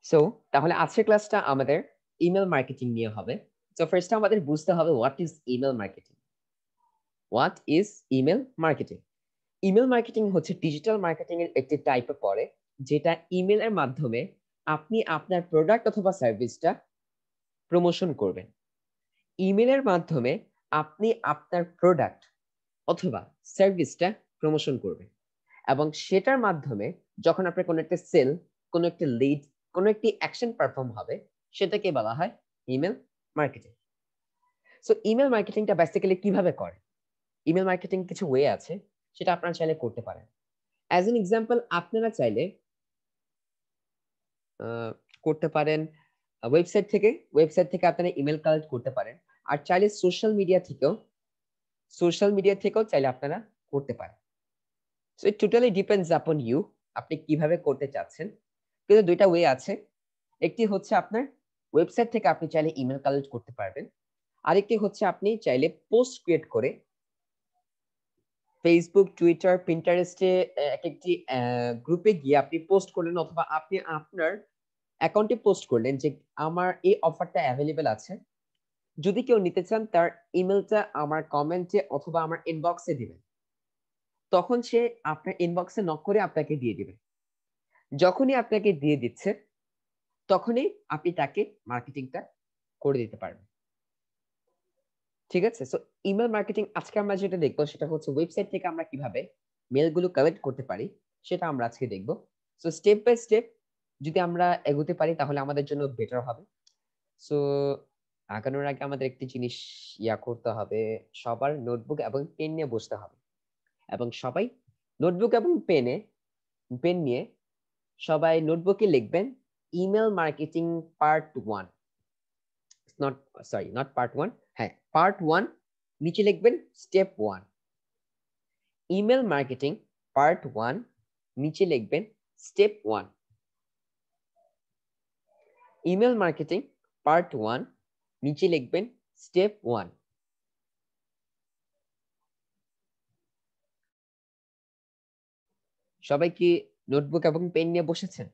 So তাহলে আজকের ক্লাসটা আমাদের ইমেল মার্কেটিং নিয়ে হবে। সো ফার্স্ট আমাদের বুঝতে হবে what is email marketing. What is email marketing? Email marketing হচ্ছে ডিজিটাল মার্কেটিং এর একটি টাইপে পড়ে, যেটা ইমেলের মাধ্যমে আপনি আপনার প্রোডাক্ট অথবা সার্ভিসটা প্রমোশন করবেন। ইমেলের মাধ্যমে আপনি আপনার প্রোডাক্ট অথবা সার্ভিসটা প্রমোশন করবেন এবং সেটার মাধ্যমে যখন আপনার কোনো একটা সেল, কোনো একটা লিড, কোনো একটি অ্যাকশন পারফর্ম হবে, সেটাকে বলা হয় ইমেল মার্কেটিং। সো ইমেল মার্কেটিংটা বেসিক্যালি কিভাবে করে? ইমেল মার্কেটিং কিছু ওয়ে আছে, সেটা আপনারা চাইলে করতে পারেন। অ্যাজ এন এক্সাম্পল, আপনারা চাইলে করতে পারেন ওয়েবসাইট থেকে আপনারা ইমেল কালেক্ট করতে পারেন। আর চাইলে সোশ্যাল মিডিয়া থেকেও চাইলে আপনারা করতে পারেন। So it totally depends upon you, আপনি কিভাবে করতে চাচ্ছেন। কিন্তু দুইটা ওয়ে আছে। একটি হচ্ছে আপনার ওয়েবসাইট থেকে আপনি চাইলে ইমেল কালেক্ট করতে পারবেন, আরেকটি হচ্ছে আপনি চাইলে পোস্ট ক্রিয়েট করে ফেসবুক, টুইটার, পিন্টারেস্টে এক একটি গ্রুপে গিয়ে আপনি পোস্ট করলেন অথবা আপনি আপনার অ্যাকাউন্টে পোস্ট করলেন যে আমার এই অফারটা অ্যাভেলেবেল আছে, যদি কেউ নিতে চান তার ইমেলটা আমার কমেন্টে অথবা আমার ইনবক্সে দিবেন। তখন সে আপনার ইনবক্সে নক করে আপনাকে দিয়ে দিবে। যখনই আপনাকে দিয়ে দিচ্ছে তখনই আপনি তাকে মার্কেটিংটা করে দিতে পারবেন। ঠিক আছে? সো ইমেল মার্কেটিং আজকে আমরা যেটা দেখবো সেটা হচ্ছে ওয়েবসাইট থেকে আমরা কিভাবে মেলগুলো কালেক্ট করতে পারি, সেটা আমরা আজকে দেখবো। সো স্টেপ বাই স্টেপ যদি আমরা এগোতে পারি তাহলে আমাদের জন্য বেটার হবে। সো আগানোর আগে আমাদের একটি জিনিস করতে হবে, সবার নোটবুক এবং পেন নিয়ে বসতে হবে এবং সবাই নোটবুক এবং পেন নিয়ে সবাই নোটবুকে লিখবেন email marketing part 1। Not sorry not part 1, হ্যাঁ পার্ট 1, নিচে লিখবেন স্টেপ 1। ইমেল মার্কেটিং পার্ট 1, নিচে লিখবেন স্টেপ 1। ইমেল মার্কেটিং পার্ট 1, নিচে লিখবেন স্টেপ 1। সবাই কি নোটবুক এবং পেন নিয়ে বসেছেন?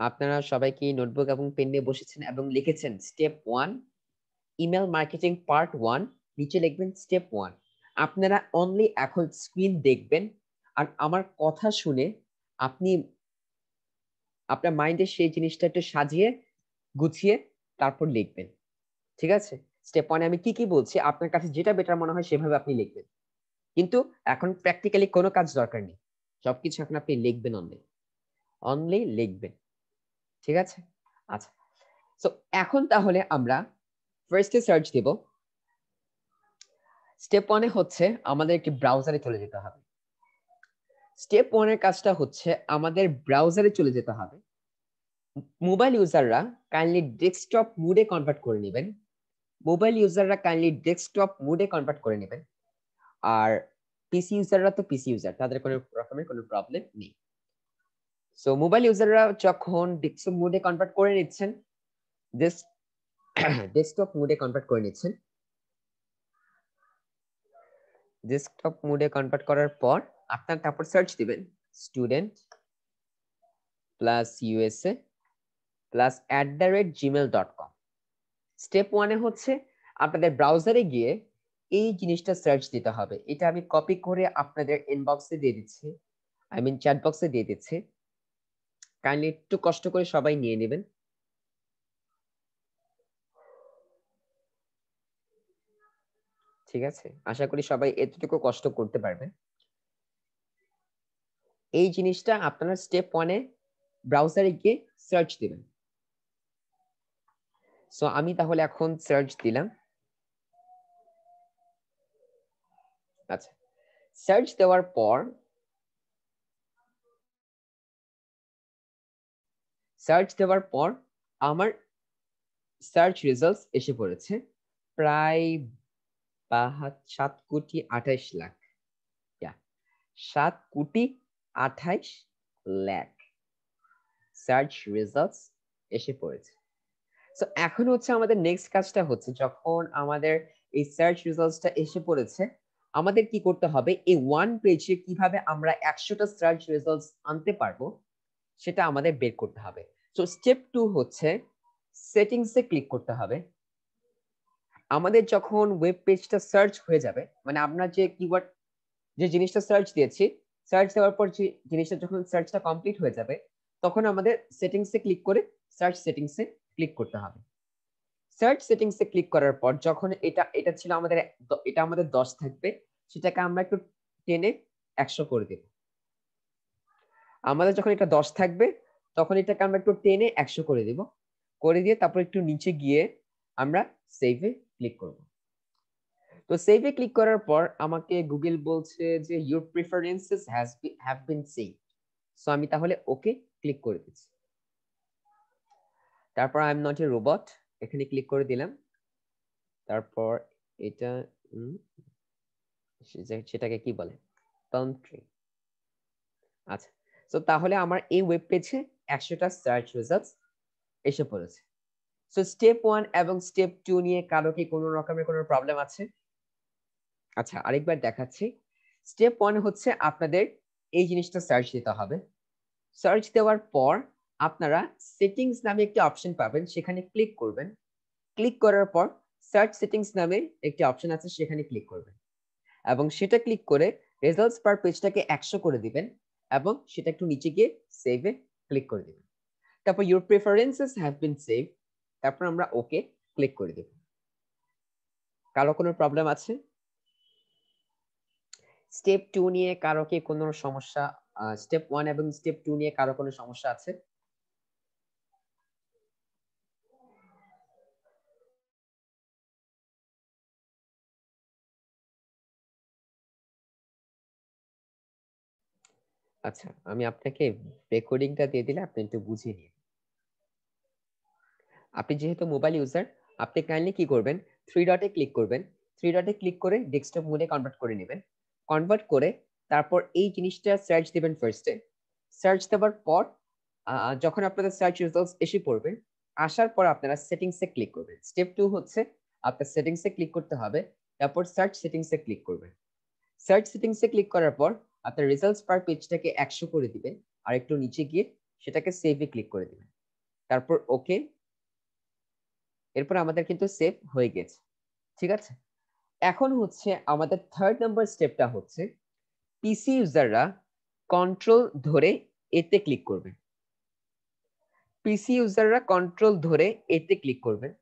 আপনারা সবাই কি নোটবুক এবং পেন নিয়ে বসেছেন এবং লিখেছেন স্টেপ 1 ইমেল মার্কেটিং পার্ট 1, নিচে লিখবেন স্টেপ 1। আপনারা অনলি এখন স্ক্রিন দেখবেন আর আমার কথা শুনে আপনি আপনার মাইন্ডে সেই জিনিসটা একটু সাজিয়ে গুছিয়ে তারপর লিখবেন। ঠিক আছে? স্টেপ 1 আমি কি কি বলছি আপনার কাছে যেটা বেটার মনে হয় সেভাবে আপনি লিখবেন। কিন্তু এখন প্র্যাকটিক্যালি কোনো কাজ দরকার নেই, সবকিছু এখন আপনি লিখবেন, অনলি লিখবেন। ঠিক আছে? আচ্ছা, সো এখন তাহলে আমরা ফার্স্টে সার্চ দেব। স্টেপ 1 এ হচ্ছে আমাদের একটি ব্রাউজারে চলে যেতে হবে। স্টেপ 1 এর কাজটা হচ্ছে আমাদের ব্রাউজারে চলে যেতে হবে। মোবাইল ইউজাররা কাইন্ডলি ডেস্কটপ মোডে কনভার্ট করে নেবেন। আর পিসি ইউজাররা তো পিসি ইউজার, তাদের কোনো রকমের কোনো প্রবলেম নেই। সো মোবাইল ইউজাররা যখন ডেস্কটপ মোডে কনভার্ট করে নিচ্ছেন, ডেস্কটপ মোডে কনভার্ট করে নিচ্ছেন, ডেস্কটপ মোডে কনভার্ট করার পর আপনার তারপর সার্চ দিবেন student plus USA plus @gmail.com। Step 1 এ হচ্ছে আপনাদের ব্রাউজারে গিয়ে এই জিনিসটা সার্চ দিতে হবে। এটা আমি কপি করে আপনাদের ইনবক্সে দিয়ে দিচ্ছি, আই মিন চ্যাট বক্সে দিয়ে দিচ্ছি। কাইন্ডলি একটু কষ্ট করে সবাই নিয়ে নেবেন। ঠিক আছে? আশা করি সবাই এতটুকু কষ্ট করতে পারবেন। এই জিনিসটা আপনারা স্টেপ 1 এ ব্রাউজারে গিয়ে সার্চ দিবেন। সো আমি তাহলে এখন সার্চ দিলাম। আচ্ছা, সার্চ দেওয়ার পর আমার সার্চ রেজাল্টস এসে পড়েছে প্রায় 7,28,00,000। 7,28,00,000 সার্চ রেজাল্টস এসে পড়েছে। সো এখন হচ্ছে আমাদের নেক্সট কাজটা হচ্ছে যখন আমাদের এই সার্চ রেজাল্টসটা এসে পড়েছে, আমাদের কি করতে হবে, এই ওয়ান পেজে কিভাবে আমরা 100টা সার্চ রেজাল্টস আনতে পারবো সেটা আমাদের বের করতে হবে। সো স্টেপ 2 হচ্ছে সেটিংসে ক্লিক করতে হবে। আমাদের যখন ওয়েব পেজটা সার্চ হয়ে যাবে, মানে আমরা যে কিওয়ার্ড যে জিনিসটা সার্চ দিয়েছি, সার্চ দেওয়ার পর যে জিনিসটা যখন সার্চটা কমপ্লিট হয়ে যাবে, তখন আমাদের সেটিংসে ক্লিক করে সার্চ সেটিংসে ক্লিক করতে হবে। সার্চ সেটিংসে ক্লিক করার পর যখন এটা ছিল আমাদের, এটা আমাদের 10 থাকবে, সেটাকে আমরা একটু টেনে 100 করে দেব। আমাদের যখন এটা 10 থাকবে, তখন এটাকে আমরা একটু টেনে 100 করে দেব। করে দিয়ে তারপর একটু নিচে গিয়ে আমরা সেভে ক্লিক করব। তো সেভে ক্লিক করার পর আমাকে গুগল বলছে যে your preferences have been saved. So আমি তাহলে ওকে ক্লিক করে দিচ্ছি। তারপর I am not a robot এখানে ক্লিক করে দিলাম। তারপর এটা সেটাকে কি বলে, কান্ট্রি। আচ্ছা, তো তাহলে আমার এই ওয়েব পেজে 100টা সার্চ রেজাল্টস এসে পড়েছে। সো স্টেপ 1 এবং স্টেপ 2 নিয়ে কারো কি কোনো রকমের কোনো প্রবলেম আছে? আচ্ছা, আরেকবার দেখাচ্ছি। স্টেপ 1 হচ্ছে আপনাদের এই জিনিসটা সার্চ দিতে হবে। সার্চ দেওয়ার পর আপনারা সেটিংস নামে একটি অপশন পাবেন, সেখানে ক্লিক করবেন। ক্লিক করার পর সার্চ সেটিংস নামে একটি অপশন আছে, সেখানে ক্লিক করবেন এবং সেটা ক্লিক করে রেজাল্টস পার পেজটাকে 100 করে দিবেন এবং সেটা একটু নিচে গিয়ে সেভে ক্লিক করে দিবেন। তারপর your preferences have been save, তারপর আমরা ওকে ক্লিক করে দেব। কারো কোনো প্রবলেম আছে? স্টেপ 2 নিয়ে কারো কি কোনো সমস্যা, স্টেপ 1 এবং স্টেপ 2 নিয়ে কারো কোনো সমস্যা আছে? আচ্ছা, আমি আপনাকে রেকর্ডিংটা দিয়ে দিলে আপনি একটু বুঝিয়ে নিন। আপনি যেহেতু মোবাইল ইউজার, আপনি কাইন্ডলি কি করবেন, থ্রি ডটে ক্লিক করবেন। থ্রি ডটে ক্লিক করে ডেস্কটপ মোডে কনভার্ট করে নেবেন। কনভার্ট করে তারপর এই জিনিসটা সার্চ দিবেন ফার্স্টে। সার্চ দেওয়ার পর যখন আপনাদের সার্চ রেজাল্টস এসে পড়বে, আসার পর আপনারা সেটিংসে ক্লিক করবেন। স্টেপ 2 হচ্ছে আপনার সেটিংসে ক্লিক করতে হবে, তারপর সার্চ সেটিংসে ক্লিক করবেন। সার্চ সেটিংসে ক্লিক করার পর আপনার রেজাল্টস পার পেজটাকে 100 করে দিবেন আর একটু নিচে গিয়ে সেটাকে সেভে ক্লিক করে দিবেন। তারপর ওকে। এরপর আমাদের কিন্তু সেভ হয়ে গেছে, ঠিক আছে। এখন হচ্ছে আমাদের থার্ড নাম্বার স্টেপটা হচ্ছে পিসি ইউজাররা কন্ট্রোল ধরে এতে ক্লিক করবেন। পিসি ইউজাররা কন্ট্রোল ধরে এতে ক্লিক করবেন,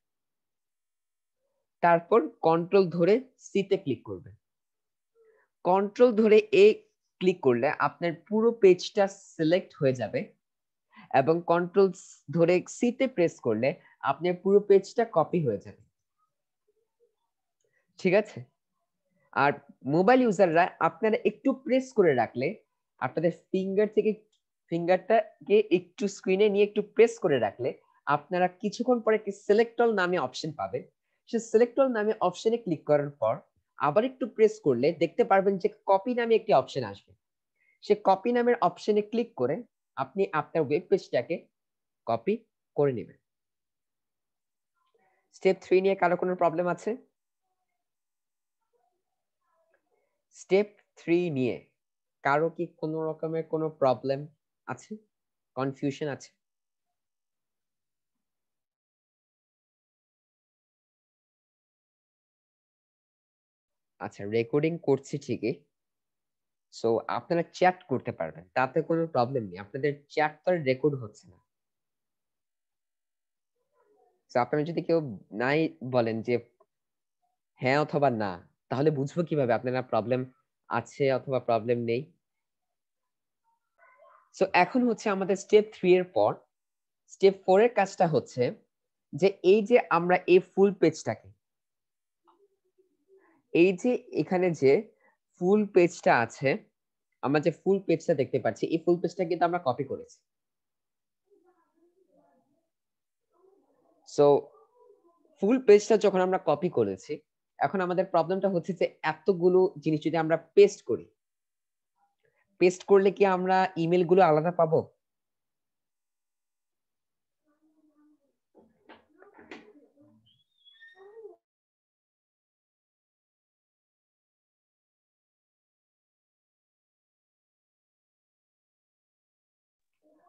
তারপর কন্ট্রোল ধরে সিতে ক্লিক করবেন। কন্ট্রোল ধরে এ ক্লিক করলে আপনার পুরো পেজটা সিলেক্ট হয়ে যাবে এবং কন্ট্রোল ধরে সিতে প্রেস করলে আপনার পুরো পেজটা কপি হয়ে যাবে, ঠিক আছে। আর মোবাইল ইউজাররা আপনারা একটু প্রেস করে রাখলে, আপনাদের ফিঙ্গারটাকে একটু স্ক্রিনে নিয়ে একটু প্রেস করে রাখলে আপনারা কিছুক্ষণ পরে একটি সিলেক্ট অল নামে অপশন পাবেন। সেই সিলেক্ট অল নামে অপশনে ক্লিক করার পর আবার একটু প্রেস করলে দেখতে পারবেন যে কপি নামে একটি অপশন আসবে। সে কপি নামের অপশনে ক্লিক করে আপনি আপনার ওয়েব পেজটাকে কপি করে নেবেন। স্টেপ 3 নিয়ে কারো কোনো প্রবলেম আছে? স্টেপ 3 নিয়ে কারো কি কোনো রকমের কোনো প্রবলেম আছে, কনফিউশন আছে? আচ্ছা, রেকর্ডিং করছি ঠিকই। সো আপনারা চ্যাট করতে পারবেন, তাতে কোনো প্রবলেম নেই। আপনাদের চ্যাট তো রেকর্ড হচ্ছে না। সো আপনারা যদি কেউ নাই বলেন যে হ্যাঁ অথবা না, তাহলে বুঝবো কিভাবে আপনারা প্রবলেম আছে অথবা প্রবলেম নেই? সো এখন হচ্ছে আমাদের স্টেপ 3 এর পর স্টেপ 4 এর কাজটা হচ্ছে যে এই যে আমরা এই ফুল পেজটাকে, এই যে এখানে যে ফুল পেজটা আছে, আমরা যে ফুল পেজটা দেখতে পাচ্ছি, এই ফুল পেজটা কিন্তু আমরা কপি করেছি। সো ফুল পেজটা যখন আমরা কপি করেছি, এখন আমাদের প্রবলেমটা হচ্ছে যে এতগুলো জিনিস যদি আমরা পেস্ট করি, পেস্ট করলে কি আমরা ইমেল গুলো আলাদা পাবো?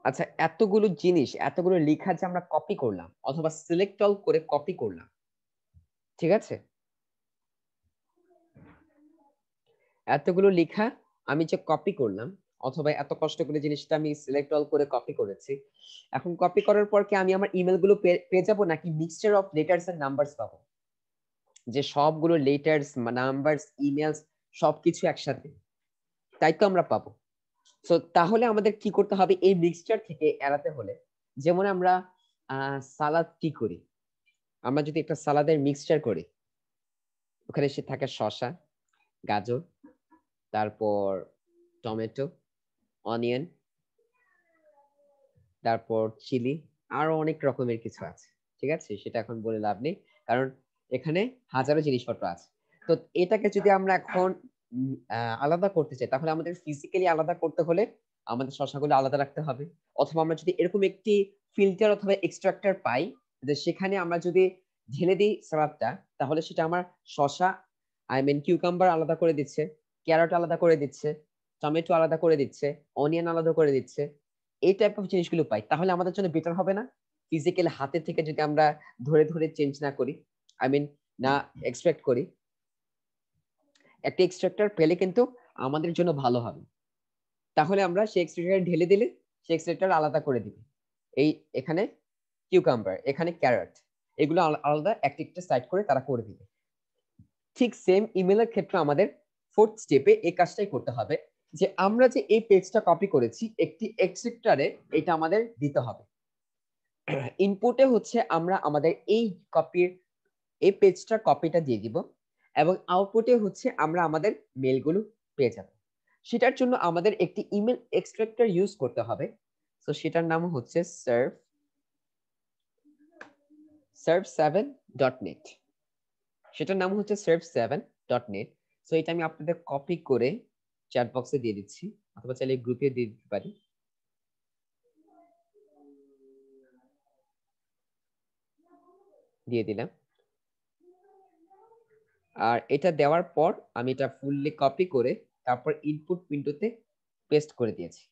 আচ্ছা, এতগুলো জিনিস, এতগুলো লেখা যে আমরা কপি করলাম অথবা সিলেক্ট অল করে কপি করলাম, ঠিক আছে? এতগুলো লেখা আমি যে কপি করলাম অথবা এত কষ্ট করে জিনিসটা আমি সিলেক্ট অল করে কপি করেছি, এখন কপি করার পর কি আমি আমার ইমেল গুলো পেয়ে যাবো নাকি mixture of letters and numbers পাবো? যে সবগুলো লেটার্স, নাম্বারস, ইমেলস সবকিছু একসাথে, তাই তো আমরা পাবো। সো তাহলে আমাদের কি করতে হবে এই মিক্সচার থেকে এড়াতে হলে? যেমন আমরা সালাদ কি করি, আমরা যদি একটা সালাদের মিক্সচার করি, ওখানে সে থাকে শসা, গাজর, তারপর টমেটো, অনিয়ন, তারপর চিলি, আরো অনেক রকমের কিছু আছে, ঠিক আছে? সেটা এখন বলে লাভ নেই, কারণ এখানে হাজারো জিনিসপত্র আছে। তো এটাকে যদি আমরা এখন আলাদা করতে চাই, তাহলে আমাদের ফিজিক্যালি আলাদা করতে হলে আমাদের শসাগুলো আলাদা রাখতে হবে, অথবা আমরা যদি এরকম একটি ফিল্টার অথবা এক্সট্রাক্টর পাই, যে সেখানে আমরা যদি ঢেলে দিই সালাদটা, তাহলে সেটা আমার শসা, আই মিন কিউকাম্বার আলাদা করে দিচ্ছে, ক্যারট আলাদা করে দিচ্ছে, টমেটো আলাদা করে দিচ্ছে, অনিয়ন আলাদা করে দিচ্ছে, এই টাইপ অফ জিনিসগুলো পাই, তাহলে আমাদের জন্য বেটার হবে না? ফিজিক্যাল হাতের থেকে যদি আমরা ধরে ধরে চেঞ্জ না করি, আই মিন না এক্সট্রাক্ট করি, একটা এক্সট্রাক্টর পেলে কিন্তু আমাদের জন্য ভালো হবে। তাহলে আমরা সেই এক্সট্রাক্টর ঢেলে দিলে সেই এক্সট্রাক্টর আলাদা করে দিবে। এই এখানে কিউকাম্বার, এখানে ক্যারট, এগুলো আলাদা একটা একটা সাইড করে তারা করে দিবে। ঠিক সেম ইমেলের ক্ষেত্রে আমাদের ফোর্থ স্টেপে এই কাজটাই করতে হবে, যে আমরা যে এই পেজটা কপি করেছি একটি এক্সট্রাক্টরে এটা আমাদের দিতে হবে। ইনপুটে হচ্ছে আমরা আমাদের এই কপির এই পেজটার কপিটা দিয়ে দিব, এবং আউটপুটে হচ্ছে আমরা আমাদের মেলগুলো পেয়ে যাব। সেটার জন্য আমাদের একটি ইমেল এক্সট্রাক্টর ইউজ করতে হবে। তো সেটার নাম হচ্ছে serve7.net। সেটার নাম হচ্ছে serve7.net। সো এটা আমি আপনাদের কপি করে চ্যাট বক্সে দিয়ে দিচ্ছি, অথবা চাইলে গ্রুপে দিয়ে দিতে পারি। দিয়ে দিলাম। আর এটা দেওয়ার পর আমি এটা ফুললি কপি করে তারপর ইনপুট উইন্ডোতে পেস্ট করে দিয়েছি।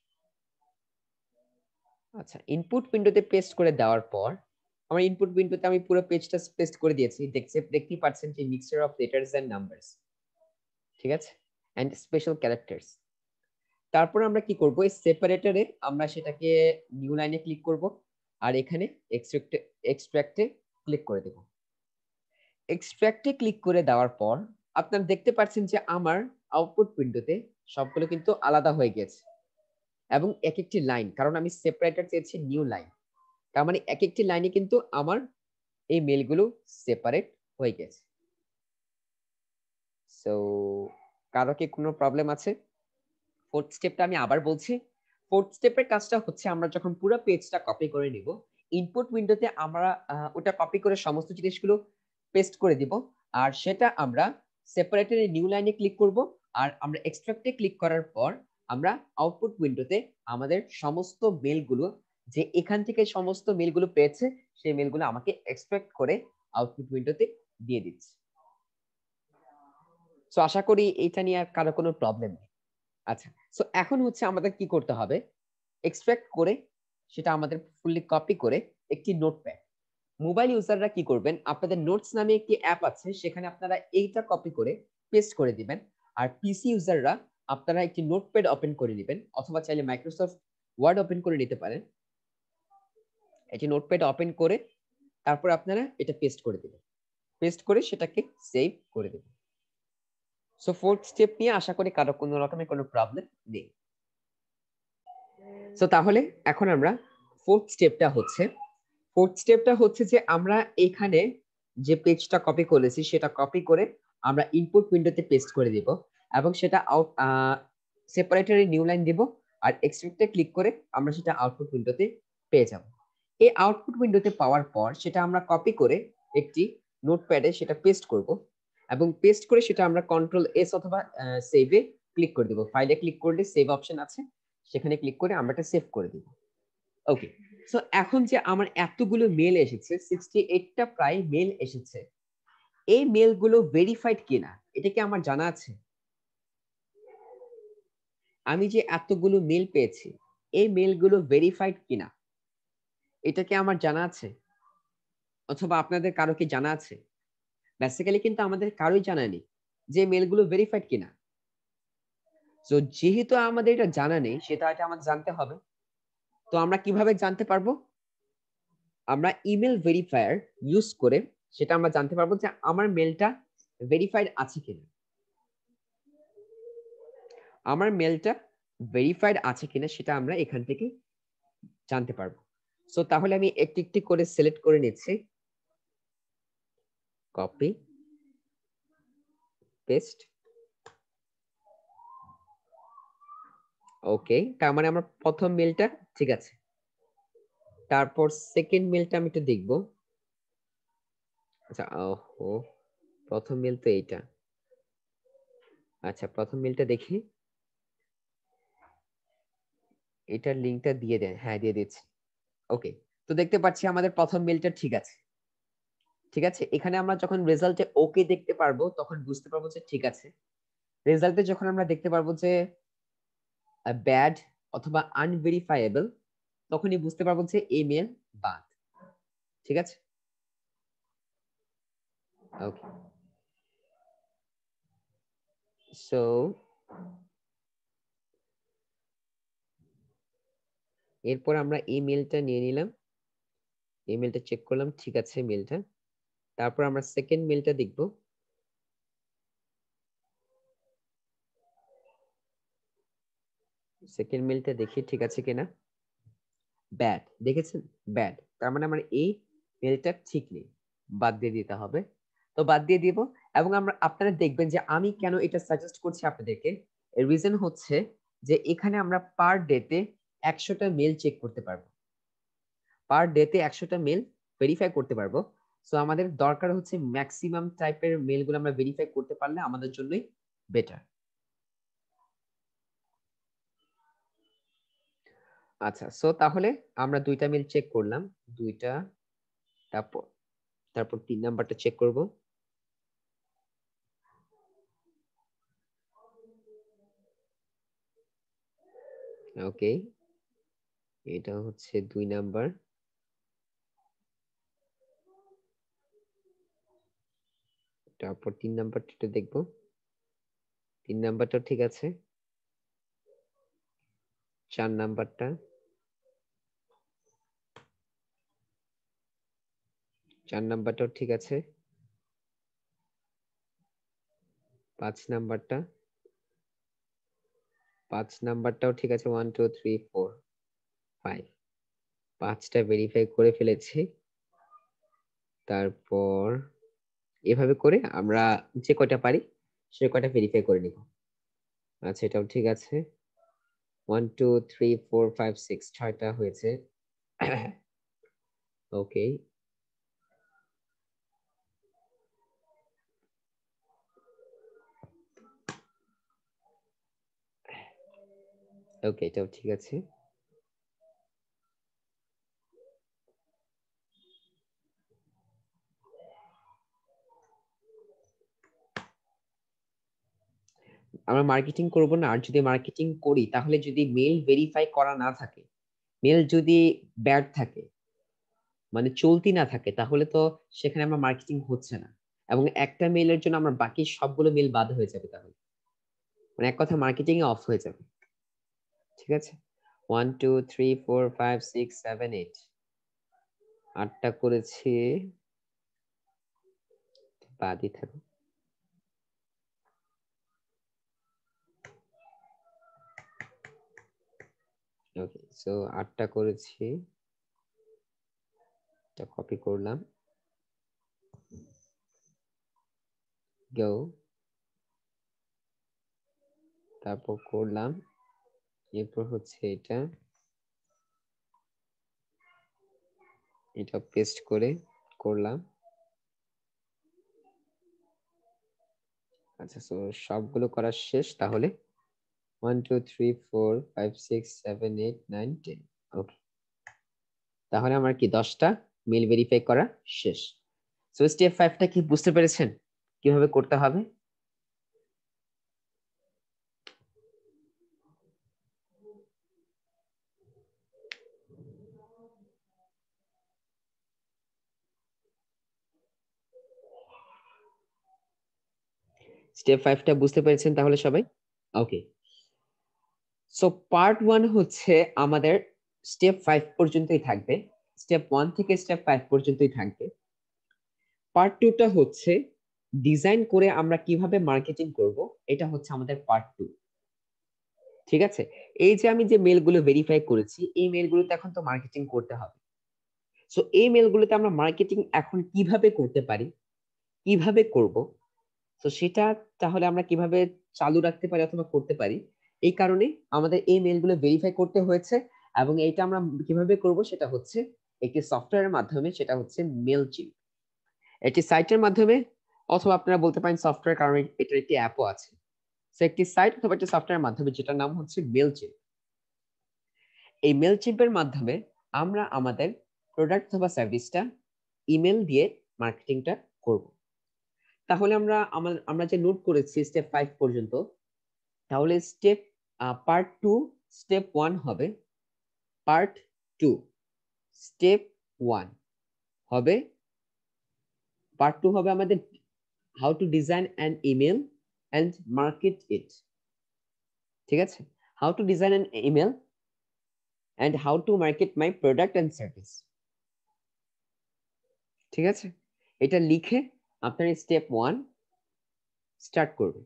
আচ্ছা, ইনপুট উইন্ডোতে পেস্ট করে দেওয়ার পর আমার ইনপুট উইন্ডোতে আমি পুরো পেজটা পেস্ট করে দিয়েছি। দেখতেই পাচ্ছেন যে mixture of letters and numbers, ঠিক আছে, এন্ড স্পেশাল ক্যারেক্টার্স। তারপর আমরা কি করব, এই সেপারেটরে আমরা সেটাকে নিউ লাইনে ক্লিক করব, আর এখানে এক্সট্রাক্টে ক্লিক করে দেব। এক্সট্রাক্টে ক্লিক করে দেওয়ার পর আপনারা দেখতে পাচ্ছেন যে আমার আউটপুট উইন্ডোতে সবগুলো কিন্তু আলাদা হয়ে গেছে, এবং এক একটি লাইন, কারণ আমি সেপারেটর চেয়েছি নিউ লাইন, তার মানে এক একটি লাইনে কিন্তু আমার এই মেলগুলো সেপারেট হয়ে গেছে। সো কারো কি কোনো প্রবলেম আছে? ফোর্থ স্টেপটা আমি আবার বলছি। ফোর্থ স্টেপের কাজটা হচ্ছে আমরা যখন পুরো পেজটা কপি করে নিব, ইনপুট উইন্ডোতে আমরা ওটা কপি করে সমস্ত জিনিসগুলো পেস্ট করে দিব, আর সেটা আমরা সেপারেটর নিউ লাইনে ক্লিক করব, আর আমরা এক্সট্রাক্টে ক্লিক করার পর আমরা আউটপুট উইন্ডোতে আমাদের সমস্ত মেলগুলো, যে এখান থেকে সমস্ত মেলগুলো পেয়েছে সেই মেলগুলো আমাকে এক্সট্রাক্ট করে আউটপুট উইন্ডোতে দিয়ে দিচ্ছে। সো আশা করি এটা নিয়ে আর কারো কোনো প্রবলেম নেই। আচ্ছা, সো এখন হচ্ছে আমাদের কি করতে হবে, এক্সট্রাক্ট করে সেটা আমাদের ফুললি কপি করে একটি নোটপ্যাড, মোবাইল ইউজাররা কি করবেন, আপনাদের নোটস নামে একটি অ্যাপ আছে, সেখানে আপনারা এইটা কপি করে পেস্ট করে দিবেন। আর পিসি ইউজাররা আপনারা একটি নোটপ্যাড ওপেন করে নেবেন, অথবা চাইলে মাইক্রোসফট ওয়ার্ড ওপেন করে নিতে পারেন। একটি নোটপ্যাড ওপেন করে তারপর আপনারা এটা পেস্ট করে দিবেন, পেস্ট করে সেটাকে সেভ করে দিবেন। সো ফোর্থ স্টেপ নিয়ে আশা করি কারো কোনো রকমের কোনো প্রবলেম নেই। সো তাহলে এখন আমরা ফোর্থ স্টেপটা হচ্ছে যে আমরা এখানে যে পেজটা কপি করেছি সেটা কপি করে আমরা ইনপুট উইন্ডোতে পেস্ট করে দিব, এবং সেটা সেপারেটরে নিউ লাইন দিব, আর এক্সট্রাক্টে ক্লিক করে আমরা সেটা আউটপুট উইন্ডোতে পেয়ে যাব। এই আউটপুট উইন্ডোতে পাওয়ার পর সেটা আমরা কপি করে একটি নোটপ্যাডে সেটা পেস্ট করব, এবং পেস্ট করে সেটা আমরা কন্ট্রোল এস অথবা সেভে ক্লিক করে দিব। ফাইলে ক্লিক করলে সেভ অপশন আছে, সেখানে ক্লিক করে আমরা এটা সেভ করে দিব। ওকে, সো এখন যে আমার এতগুলো মেল এসেছে, 68টা প্রায় মেল এসেছে, এই মেলগুলো ভেরিফাইড কিনা এটা কি আমার জানা আছে? আমি যে এতগুলো মেল পেয়েছি এই মেলগুলো ভেরিফাইড কিনা এটা কি আমার জানা আছে, অথবা আপনাদের কারো কি জানা আছে? বেসিক্যালি কিন্তু আমাদের কারোই জানা নেই যে মেলগুলো ভেরিফাইড কিনা। তো যেহেতু আমাদের এটা জানা নেই, সেটা হয়তো আমাদের জানতে হবে। তো আমরা কিভাবে জানতে পারবো? আমরা ইমেল ভেরিফায়ার ইউজ করে সেটা আমরা জানতে পারবো যে আমার মেলটা ভেরিফাইড আছে কিনা। আমার মেলটা ভেরিফাইড আছে কিনা সেটা আমরা এখান থেকে জানতে পারবো। সো তাহলে আমি একটি একটি করে সিলেক্ট করে নিচ্ছি, কপি পেস্ট। ওকে, তার মানে আমার প্রথম মেলটা ঠিক আছে। তারপর সেকেন্ড মেলটা আমি একটু দেখবো। আচ্ছা, ওহো, প্রথম মেল তো এইটা। আচ্ছা, প্রথম মেলটা দেখি, এটার লিংকটা দিয়ে দেন। হ্যাঁ, দিয়ে দিচ্ছি। ওকে, তো দেখতে পাচ্ছি আমাদের প্রথম মেলটা ঠিক আছে। ঠিক আছে, এখানে আমরা যখন রেজাল্টে ওকে দেখতে পারবো তখন বুঝতে পারবো যে ঠিক আছে। রেজাল্টে যখন আমরা দেখতে পারবো যে ব্যাড অথবা আনভেরিফাইয়েবল, তখনই বুঝতে পারবো যে এই মেল বাদ। ঠিক আছে, ওকে। সো এরপর আমরা এই মেলটা নিয়ে নিলাম, এই মেলটা চেক করলাম, ঠিক আছে মেলটা। তারপর আমরা সেকেন্ড মেলটা দেখব। সেকেন্ড মেলটা দেখি ঠিক আছে কিনা। ব্যাড, দেখেছেন? ব্যাড, তার মানে আমার এই মেলটা ঠিক নেই, বাদ দিয়ে দিতে হবে। তো বাদ দিয়ে দিব। এবং আপনারা দেখবেন যে আমি কেন এটা সাজেস্ট করছি আপনাদেরকে। এর রিজন হচ্ছে যে এখানে আমরা পার ডেতে 100টা মেল চেক করতে পারবো, পার ডেতে 100টা মেল ভেরিফাই করতে পারবো। সো আমাদের দরকার হচ্ছে ম্যাক্সিমাম টাইপের মেলগুলো আমরা ভেরিফাই করতে পারলে আমাদের জন্যই বেটার। আচ্ছা, সো তাহলে আমরা দুইটা মেল চেক করলাম, দুইটা। তারপর তারপর 3 নাম্বারটা চেক করব। ওকে, এটা হচ্ছে 2 নাম্বার। তারপর 3 নাম্বারটা দেখব। 3 নাম্বারটা ঠিক আছে। 4 নাম্বারটা, 4 নাম্বারটাও ঠিক আছে। 5 নাম্বারটা, 5 নাম্বারটাও ঠিক আছে। 1 2 3 4 5, 5টা ভেরিফাই করে ফেলেছি। তারপর এভাবে করে আমরা যে কয়টা পারি সে কয়টা ভেরিফাই করে নিব। আচ্ছা, এটাও ঠিক আছে। 1 2 3 4 5 6, 6টা হয়েছে। ওকে, ওকে, এটাও ঠিক আছে। আমরা মার্কেটিং করব না, আর যদি মার্কেটিং করি তাহলে যদি মেল ভেরিফাই করা না থাকে, মেল যদি ব্যাড থাকে, মানে চলতি না থাকে, তাহলে তো সেখানে আমার মার্কেটিং হচ্ছে না, এবং একটা মেলের জন্য আমার বাকি সবগুলো মেল বাদ হয়ে যাবে। তাহলে মানে এক কথা মার্কেটিং অফ হয়ে যাবে। ঠিক আছে, 1 2 3 4 5 6 7 8, 8টা করেছি, বাদই থাকো। ওকে, সো 8টা করেছি, এটা কপি করলাম, গো, তারপর করলাম, এরপর হচ্ছে এটা, এটা পেস্ট করে করলাম। আচ্ছা, সো সবগুলো করা শেষ। তাহলে 1 2 3 4 5 6 7 8 9 10। ওকে, তাহলে আমার কি 10টা মেল ভেরিফাই করা শেষ। সো স্টেপ 5টা কি বুঝতে পেরেছেন কিভাবে করতে হবে? স্টেপ 5টা বুঝতে পেরেছেন তাহলে সবাই? ওকে, সো পার্ট 1 হচ্ছে আমাদের স্টেপ 5 পর্যন্তই থাকবে, স্টেপ 1 থেকে স্টেপ 5 পর্যন্তই থাকবে। পার্ট 2টা হচ্ছে ডিজাইন করে আমরা কিভাবে মার্কেটিং করব, এটা হচ্ছে আমাদের পার্ট 2। ঠিক আছে, এই যে আমি যে মেলগুলো ভেরিফাই করেছি, এই মেলগুলোতে এখন তো মার্কেটিং করতে হবে। সো এই মেলগুলোতে আমরা মার্কেটিং এখন কিভাবে করতে পারি, কিভাবে করব, তো সেটা তাহলে আমরা কিভাবে চালু রাখতে পারি অথবা করতে পারি, এই কারণে আমাদের এই মেলগুলো ভেরিফাই করতে হয়েছে। এবং এটা আমরা কিভাবে করব সেটা হচ্ছে একটি সফটওয়্যারের মাধ্যমে, সেটা হচ্ছে মেলচিম্প। একটি সাইটের মাধ্যমে, অথবা আপনারা বলতে পারেন সফটওয়্যার, কারণ এটার একটি অ্যাপও আছে। সো একটি সাইট অথবা একটি সফটওয়্যারের মাধ্যমে, যেটার নাম হচ্ছে মেলচিম্প। এই মেলচিম্পের মাধ্যমে আমরা আমাদের প্রোডাক্ট অথবা সার্ভিসটা ইমেল দিয়ে মার্কেটিংটা করব। তাহলে আমরা যে নোট করেছি স্টেপ 5 পর্যন্ত, তাহলে পার্ট 2 স্টেপ 1 হবে, পার্ট 2 স্টেপ 1 হবে, পার্ট 2 হবে আমাদের how to design an email and market it. ঠিক আছে, how to design an email and how to market my product and service. ঠিক আছে, এটা লিখে আপনার স্টেপ 1 স্টার্ট করবে।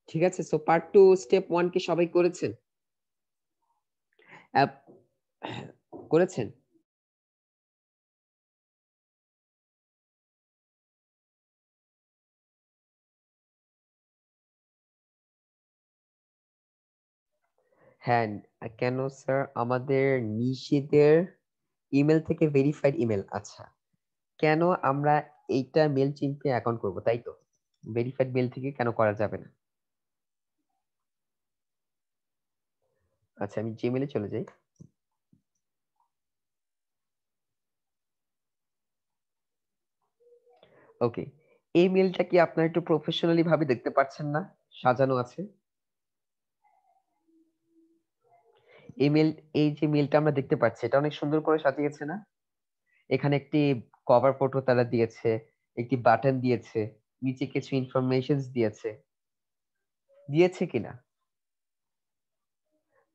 ঠিক আছে, সো পার্ট 2 স্টেপ 1 কি সবাই করেছেন? করেছেন? হ্যাঁ, কেন স্যার? আমাদের নিশীদের ইমেল থেকে ভেরিফাইড ইমেল, আচ্ছা। কেন আমরা এইটা মেল চিম্পে অ্যাকাউন্ট করব, তাই তো? ভেরিফাইড মেল থেকে কেন করা যাবে না? আচ্ছা, আমি জিমেলে চলে যাই। ওকে, এই মেলটা কি আপনারা একটু প্রফেশনালি ভাবে দেখতে পাচ্ছেন না? সাজানো আছে ইমেল, এই যে মেলটা আমরা দেখতে পাচ্ছি, এটা অনেক সুন্দর করে সাজিয়েছে না? এখানে একটি কভার ফটো তারা দিয়েছে, একটি বাটন দিয়েছে, নিচে কিছু ইনফরমেশনস দিয়েছে, দিয়েছে কিনা?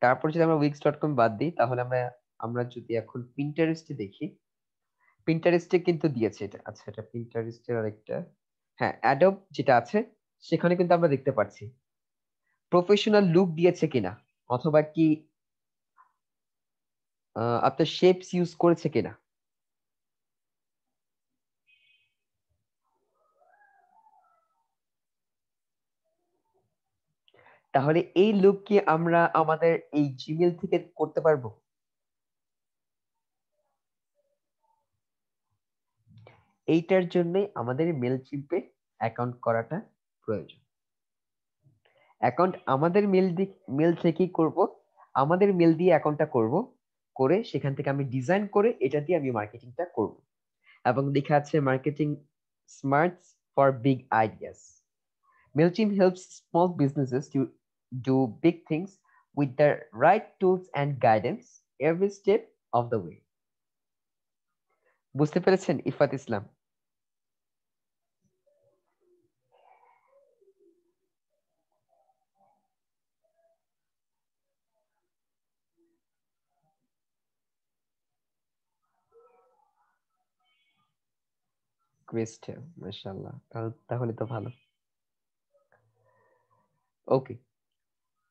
তারপর যদি আমরা wix.com বাদ দিই, তাহলে আমরা আমরা যদি এখন পিন্টারেস্টে দেখি, পিন্টারেস্টে কিন্তু দিয়েছে এটা। আচ্ছা, এটা পিন্টারেস্টের আরেকটা, হ্যাঁ, অ্যাডোব যেটা আছে সেখানে কিন্তু আমরা দেখতে পাচ্ছি প্রফেশনাল লুক দিয়েছে কিনা, অথবা কি আপনার শেপস ইউজ করেছে কিনা। তাহলে এই লুক কি আমরা আমাদের এই জিমেল থেকে করতে পারবো? এইটার জন্যই আমাদের মেলচিম্পে অ্যাকাউন্ট করাটা প্রয়োজন। অ্যাকাউন্ট আমাদের মেল থেকেই করব, আমাদের মেল দিয়ে অ্যাকাউন্টটা করব, করে সেখান থেকে আমি ডিজাইন করে এটা দিয়ে আমি মার্কেটিংটা করব। এবং লেখা আছে marketing smarts for big ideas. Mailchimp helps small businesses to do big things with the right tools and guidance every step of the way. বুঝতে পেরেছেন ইফাত ইসলাম? ক্রিস্টেল, মাশাআল্লাহ, তাহলে তো ভালো। ওকে,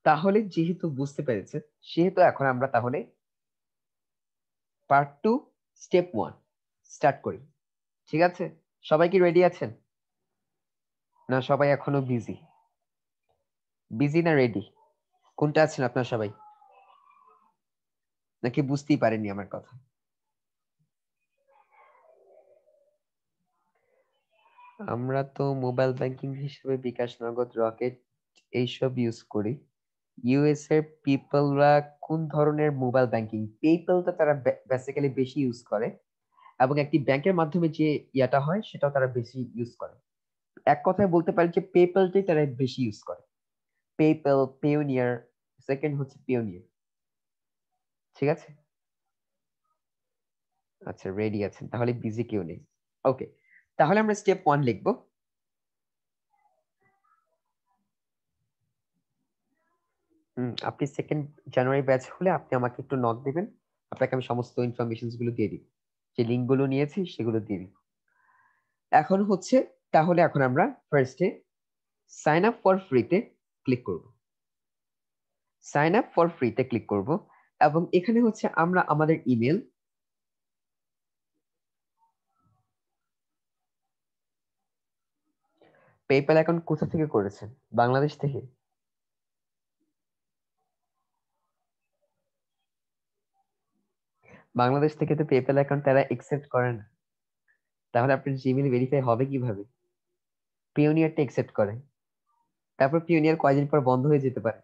তাহলে যেহেতু বুঝতে পেরেছে, সেহেতু এখন আমরা তাহলে পার্ট 2 স্টেপ 1 স্টার্ট করি। ঠিক আছে, সবাই কি রেডি আছেন? না সবাই এখনো বিজি? বিজি না রেডি, কোনটা আছেন আপনারা সবাই? নাকি বুঝতেই পারেননি আমার কথা? আমরা তো মোবাইল ব্যাংকিং হিসেবে বিকাশ, নগদ, রকেট এইসব ইউজ করি। ইউএস এর পিপলরা কোন ধরনের মোবাইল ব্যাংকিং? পেপ্যালটা তারা বেসিক্যালি বেশি ইউজ করে, এবং একটি ব্যাংকের মাধ্যমে যে ইয়াটা হয় সেটাও তারা বেশি ইউজ করে। এক কথায় বলতে পারি যে পেপ্যালটাই তারা বেশি ইউজ করে। পেপ্যাল, পেওনিয়ার, সেকেন্ড হচ্ছে পেওনিয়ার। ঠিক আছে, আচ্ছা রেডি আছেন, তাহলে বিজি কেউ নেই। ওকে, তাহলে আমরা স্টেপ 1 লিখব। আপনি 2nd জানুয়ারি ব্যাচ হলে আপনি আমাকে একটু নক দিবেন, আপনাকে আমি সমস্ত ইনফরমেশনস গুলো দিয়ে দিব, যে লিংক গুলো নিয়েছি সেগুলো দিয়ে দিব। এখন হচ্ছে তাহলে এখন আমরা ফার্স্টে সাইন আপ ফর ফ্রিতে ক্লিক করব। সাইন আপ ফর ফ্রিতে ক্লিক করব এবং এখানে হচ্ছে আমরা আমাদের ইমেল, পেপ্যাল অ্যাকাউন্ট কোথা থেকে করেছেন? বাংলাদেশ থেকে? বাংলাদেশ থেকে তো পেপ্যাল অ্যাকাউন্ট তারা একসেপ্ট করে না, তাহলে আপনার জিমেল ভেরিফাই হবে কিভাবে? পিওনিয়ারটা একসেপ্ট করে, তারপর পিওনিয়ার কয়দিন পর বন্ধ হয়ে যেতে পারে।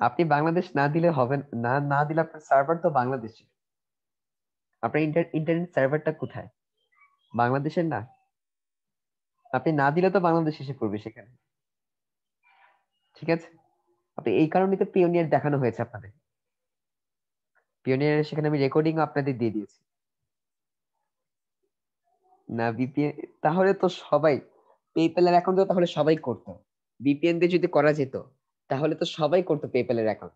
আপনি বাংলাদেশ না দিলে হবে না, না দিলে আপনার সার্ভার তো বাংলাদেশে, আপনার ইন্টারনেট সার্ভারটা কোথায়? বাংলাদেশের না? আপনি না দিলে তো বাংলাদেশ এসে পড়বে সেখানে, ঠিক আছে? আপনি এই কারণে তো পিওনিয়ার দেখানো হয়েছে আপনাদের, পিওনিয়ার সেখানে আমি রেকর্ডিং আপনাদের দিয়ে দিয়েছি। না ভিপিএন, তাহলে তো সবাই পেপ্যালের অ্যাকাউন্ট তাহলে সবাই করতো, ভিপিএন দিয়ে যদি করা যেত তাহলে তো সবাই করতো পেপ্যালের অ্যাকাউন্ট।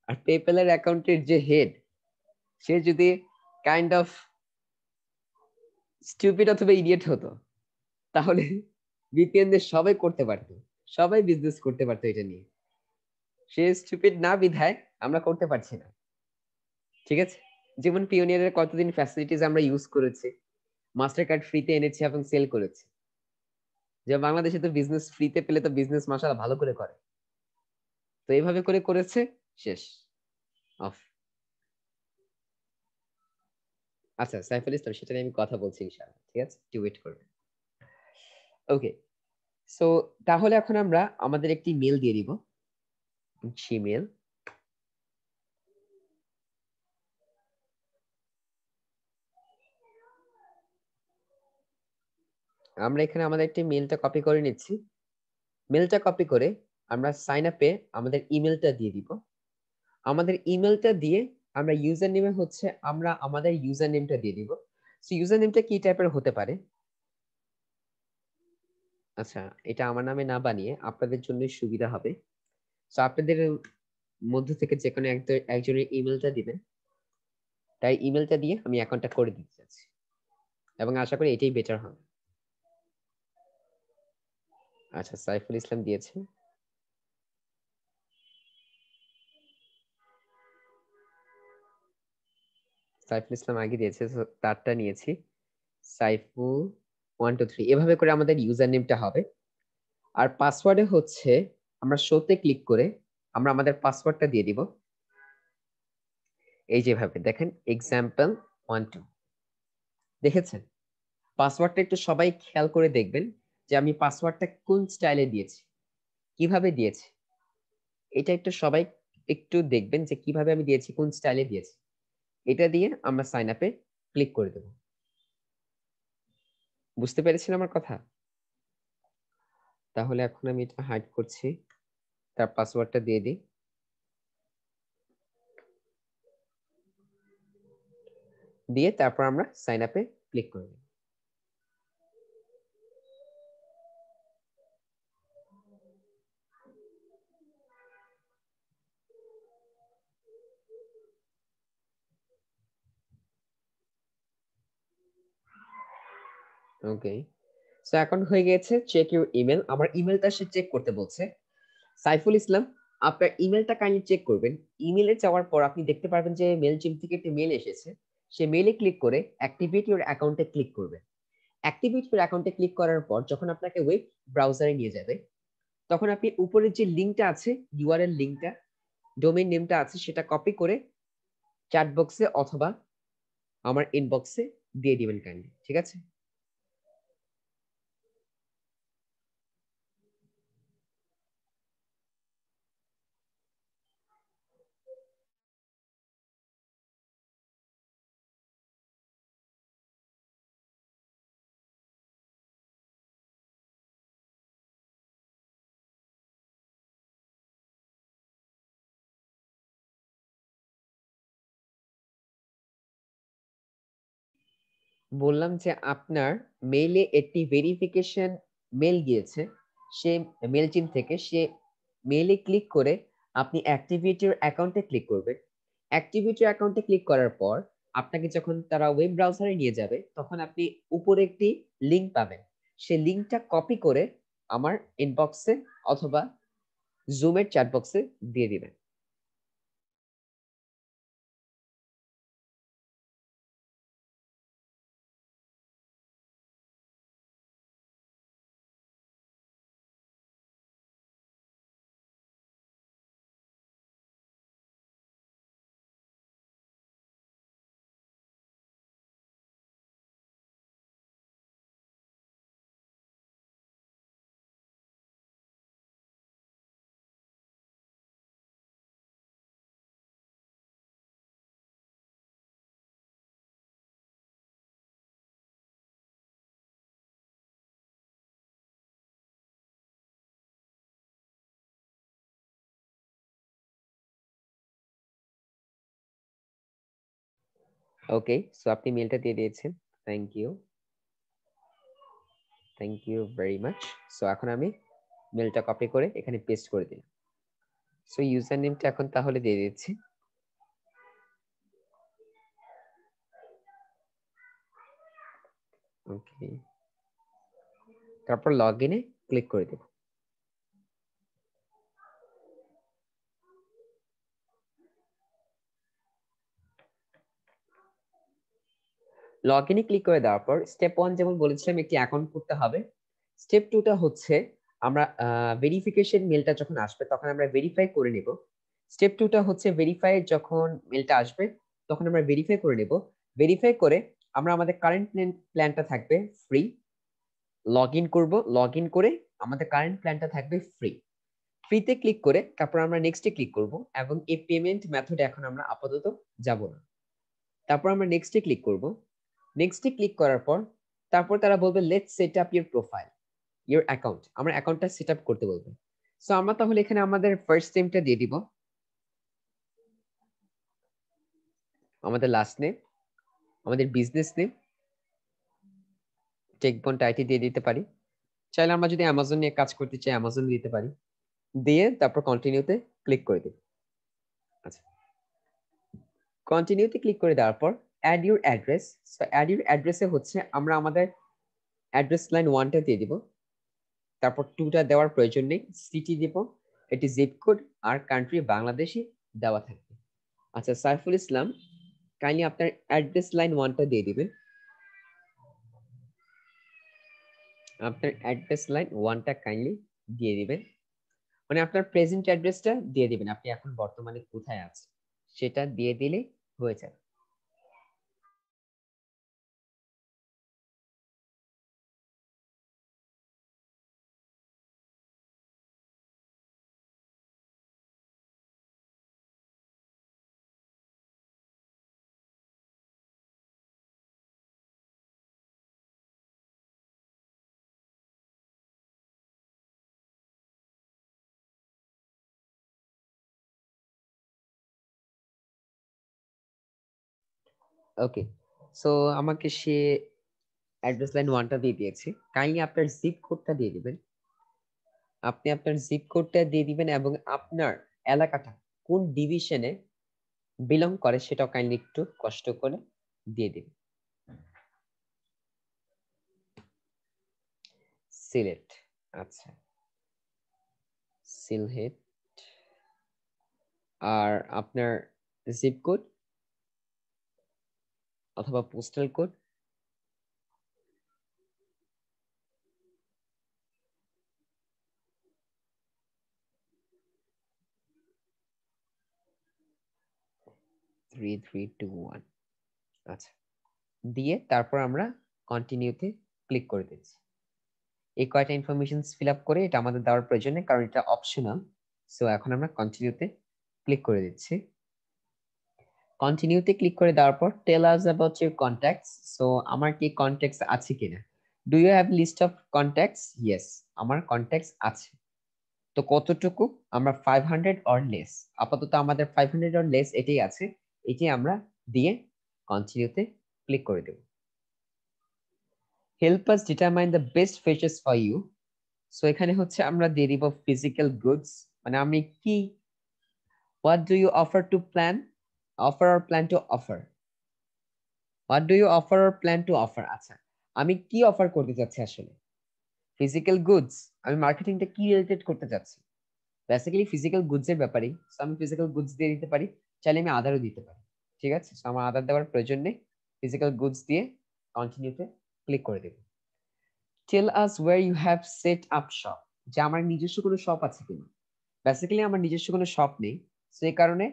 আর পেপ্যালের অ্যাকাউন্টের যে হেড, সে যদি কাইন্ড অফ স্টুপিড অথবা ইডিয়েট হতো তাহলে ভিপিএন দিয়ে সবাই করতে পারতো, সবাই বিজনেস করতে পারতো এটা নিয়ে। সে স্টুপিড না বিধায় আমরা করতে পারছি না, ঠিক আছে? যেমন পিওনিয়ারের কতদিন ফ্যাসিলিটিস আমরা ইউজ করেছি, মাস্টার কার্ড ফ্রিতে এনেছি এবং সেল করেছি। যে বাংলাদেশে তো বিজনেস ফ্রিতে পেলে তো বিজনেস মাশাআল্লাহ ভালো করে করে, তো এইভাবে করে করেছে, শেষ, অফ। আচ্ছা সাইফুল ইসলাম, সেটা নিয়ে আমি কথা বলছি ইনশাআল্লাহ, ঠিক আছে, একটু ওয়েট করবেন। ওকে, সো তাহলে এখন আমরা আমাদের একটি মেল দিয়ে দিব, জিমেল। আমরা এখানে আমাদের একটি মেলটা কপি করে নিচ্ছি। মেলটা কপি করে আমরা সাইন আপে আমাদের ইমেলটা দিয়ে দিব। আমাদের ইমেলটা দিয়ে আমরা ইউজার নেমে হচ্ছে আমরা আমাদের ইউজার নেমটা দিয়ে দিব। সো ইউজার নেমটা কি টাইপের হতে পারে? আচ্ছা, এটা আমার নামে না বানিয়ে আপনাদের জন্য সুবিধা হবে। সো আপনাদের মধ্য থেকে যে কোনো একজনের ইমেলটা দিবেন, তাই ইমেলটা দিয়ে আমি অ্যাকাউন্টটা করে দিতে চাচ্ছি এবং আশা করি এটাই বেটার হবে। আচ্ছা, সাইফুল ইসলাম দিয়েছে। সাইফুল ইসলাম আগে দিয়েছে, so তারটা নিয়েছি, সাইফুল 123, এভাবে করে আমাদের ইউজার নেমটা হবে। আর পাসওয়ার্ডে হচ্ছে আমরা শোতে ক্লিক করে আমরা আমাদের পাসওয়ার্ডটা দিয়ে দিব, এই যেভাবে দেখেন, এক্সাম্পল 12। দেখেছেন? পাসওয়ার্ডটা একটু সবাই খেয়াল করে দেখবেন যে আমি পাসওয়ার্ডটা কোন স্টাইলে দিয়েছি, কিভাবে দিয়েছি। এটা একটু সবাই একটু দেখবেন যে কিভাবে আমি দিয়েছি, কোন স্টাইলে দিয়েছি। এটা দিয়ে আমরা সাইন আপে ক্লিক করে দেব। বুঝতে পেরেছেন আমার কথা? তাহলে এখন আমি এটা হাইড করছি, তার পাসওয়ার্ডটা দিয়ে দিই, দিয়ে তারপর আমরা সাইন আপে ক্লিক করে দিই। ওকে, সো এখন হয়ে গেছে চেক ইউর ইমেল। আমার ইমেলটা সে চেক করতে বলছে। সাইফুল ইসলাম, আপনার ইমেলটা কাইন্ডলি চেক করবেন। ইমেলে যাওয়ার পর আপনি দেখতে পারবেন যে মেল চিম থেকে একটি মেল এসেছে, সে মেলে ক্লিক করে অ্যাক্টিভেট ইউর অ্যাকাউন্টে ক্লিক করবেন। অ্যাক্টিভেট ইউর অ্যাকাউন্টে ক্লিক করার পর যখন আপনাকে ওয়েব ব্রাউজারে নিয়ে যাবে, তখন আপনি উপরে যে লিংকটা আছে, ইউআরএল লিংকটা, ডোমেইন নেমটা আছে, সেটা কপি করে চ্যাট বক্সে অথবা আমার ইনবক্সে দিয়ে দিবেন কাইন্ডলি, ঠিক আছে? বললাম যে আপনার মেইলে একটি ভেরিফিকেশন মেল গিয়েছে, সে মেল চিন থেকে। সে মেইলে ক্লিক করে আপনি অ্যাক্টিভিটি ইউর অ্যাকাউন্টে ক্লিক করবেন। অ্যাক্টিভিটি ইউর অ্যাকাউন্টে ক্লিক করার পর আপনাকে যখন তারা ওয়েব ব্রাউজারে নিয়ে যাবে, তখন আপনি উপরে একটি লিংক পাবেন। সেই লিংকটা কপি করে আমার ইনবক্সে অথবা জুমের চ্যাট বক্সে দিয়ে দিবেন। ওকে, সো আপনি মেলটা দিয়ে দিয়েছেন। Thank you, thank you very much. So এখন আমি মেলটা কপি করে এখানে পেস্ট করে দিই। সো ইউজার নেমটা এখন তাহলে দিয়ে দিচ্ছি। ওকে, তারপর লগ ইনে ক্লিক করে দেব। লগ ইনে ক্লিক করে দেওয়ার পর স্টেপ 1 যেমন বলেছিলাম একটি অ্যাকাউন্ট করতে হবে। স্টেপ 2টা হচ্ছে আমরা ভেরিফিকেশন মেলটা যখন আসবে তখন আমরা ভেরিফাই করে নেব। স্টেপ 2টা হচ্ছে ভেরিফাই, যখন মেলটা আসবে তখন আমরা ভেরিফাই করে নেব। ভেরিফাই করে আমরা আমাদের কারেন্ট প্ল্যানটা থাকবে ফ্রি, লগ ইন করবো। লগ ইন করে আমাদের কারেন্ট প্ল্যানটা থাকবে ফ্রি। ফ্রিতে ক্লিক করে তারপর আমরা নেক্সটে ক্লিক করব এবং এই পেমেন্ট মেথড এখন আমরা আপাতত যাব না। তারপর আমরা নেক্সটে ক্লিক করব। নেক্সটে ক্লিক করার পর তারপর তারা বলবে let's set up your profile, your account. আমরা অ্যাকাউন্টটা সেট আপ করতে বলবে। সো আমরা তাহলে এখানে আমাদের ফার্স্ট নেমটা দিয়ে দিব, আমাদের লাস্ট নেম, আমাদের বিজনেস নেম, টেকবন্ট আইটি দিয়ে দিতে পারি। চাইলে আমরা যদি অ্যামাজন নিয়ে কাজ করতে চাই অ্যামাজন দিতে পারি। দিয়ে তারপর কন্টিনিউতে ক্লিক করে দিই। আচ্ছা, কন্টিনিউতে ক্লিক করে দেওয়ার পর add your address. So add your অ্যাড্রেসে হচ্ছে আমরা আমাদের অ্যাড্রেস লাইন 1টা দিয়ে দিব। তারপর 2টা দেওয়ার প্রয়োজন নেই, সিটি দিব, এটি জিপ কোড আর কান্ট্রি বাংলাদেশি দেওয়া থাকবে। আচ্ছা, সাইফুল ইসলাম, কাইন্ডলি আপনার অ্যাড্রেস লাইন 1টা দিয়ে দিবেন। আপনার অ্যাড্রেস লাইন 1টা কাইন্ডলি দিয়ে দিবেন, মানে আপনার প্রেজেন্ট অ্যাড্রেসটা দিয়ে দিবেন, আপনি এখন বর্তমানে কোথায় আছেন সেটা দিয়ে দিলে হয়ে যাবে। ওকে, সো আমাকে সে অ্যাড্রেস লাইন 1টা দিয়ে দিয়েছে। কাইন্ডলি আপনার জিপ কোডটা দিয়ে দিবেন। আপনি আপনার জিপ কোডটা দিয়ে দিবেন এবং আপনার এলাকাটা কোন ডিভিশনে বিলং করে সেটাও কাইন্ডলি একটু কষ্ট করে দিয়ে দিবেন। সিলেট, আচ্ছা, সিলহেট। আর আপনার জিপ কোড অথবা postal code? Three three two one. আচ্ছা, দিয়ে তারপর আমরা কন্টিনিউতে ক্লিক করে দিচ্ছি। এই কয়টা ইনফরমেশন ফিল আপ করে এটা আমাদের দেওয়ার প্রয়োজন নেই, কারণ এটা অপশনাল। সো এখন আমরা কন্টিনিউতে ক্লিক করে দিচ্ছি। কন্টিনিউতে ক্লিক করে দেওয়ার পর tell us about your contacts. So আমার কি কন্ট্যাক্টস আছে কিনা? Do you have list of contacts? Yes, আমার কন্ট্যাক্টস আছে। তো কতটুকু? আমরা 500 অর লেস। আপাতত আমাদের 500 অর লেস এটাই আছে, এটি আমরা দিয়ে কন্টিনিউতে ক্লিক করে দেব। Help us determine the best features for you. So এখানে হচ্ছে আমরা দিয়ে দিব ফিজিক্যাল গুডস, মানে আমি কি, what do you offer to plan, offer or plan to offer, what do you offer or plan to offer. আচ্ছা, আমি কি অফার করতে চাচ্ছি আসলে, ফিজিক্যাল গুডস, আমি মার্কেটিংটা কি রিলেটেড করতে চাচ্ছি, বেসিক্যালি ফিজিক্যাল গুডস এর ব্যাপারে। সো আমি ফিজিক্যাল গুডস দিয়ে দিতে পারি, চাইলে আমি আদারও দিতে পারি। ঠিক আছে, সো আমার আদার দেওয়ার প্রয়োজন নেই, ফিজিক্যাল গুডস দিয়ে কন্টিনিউতে ক্লিক করে দেব। Tell us where you have set up shop, যে আমার নিজস্ব কোনো শপ আছে কিনা। বেসিক্যালি আমার নিজস্ব কোনো শপ নেই, সেই কারণে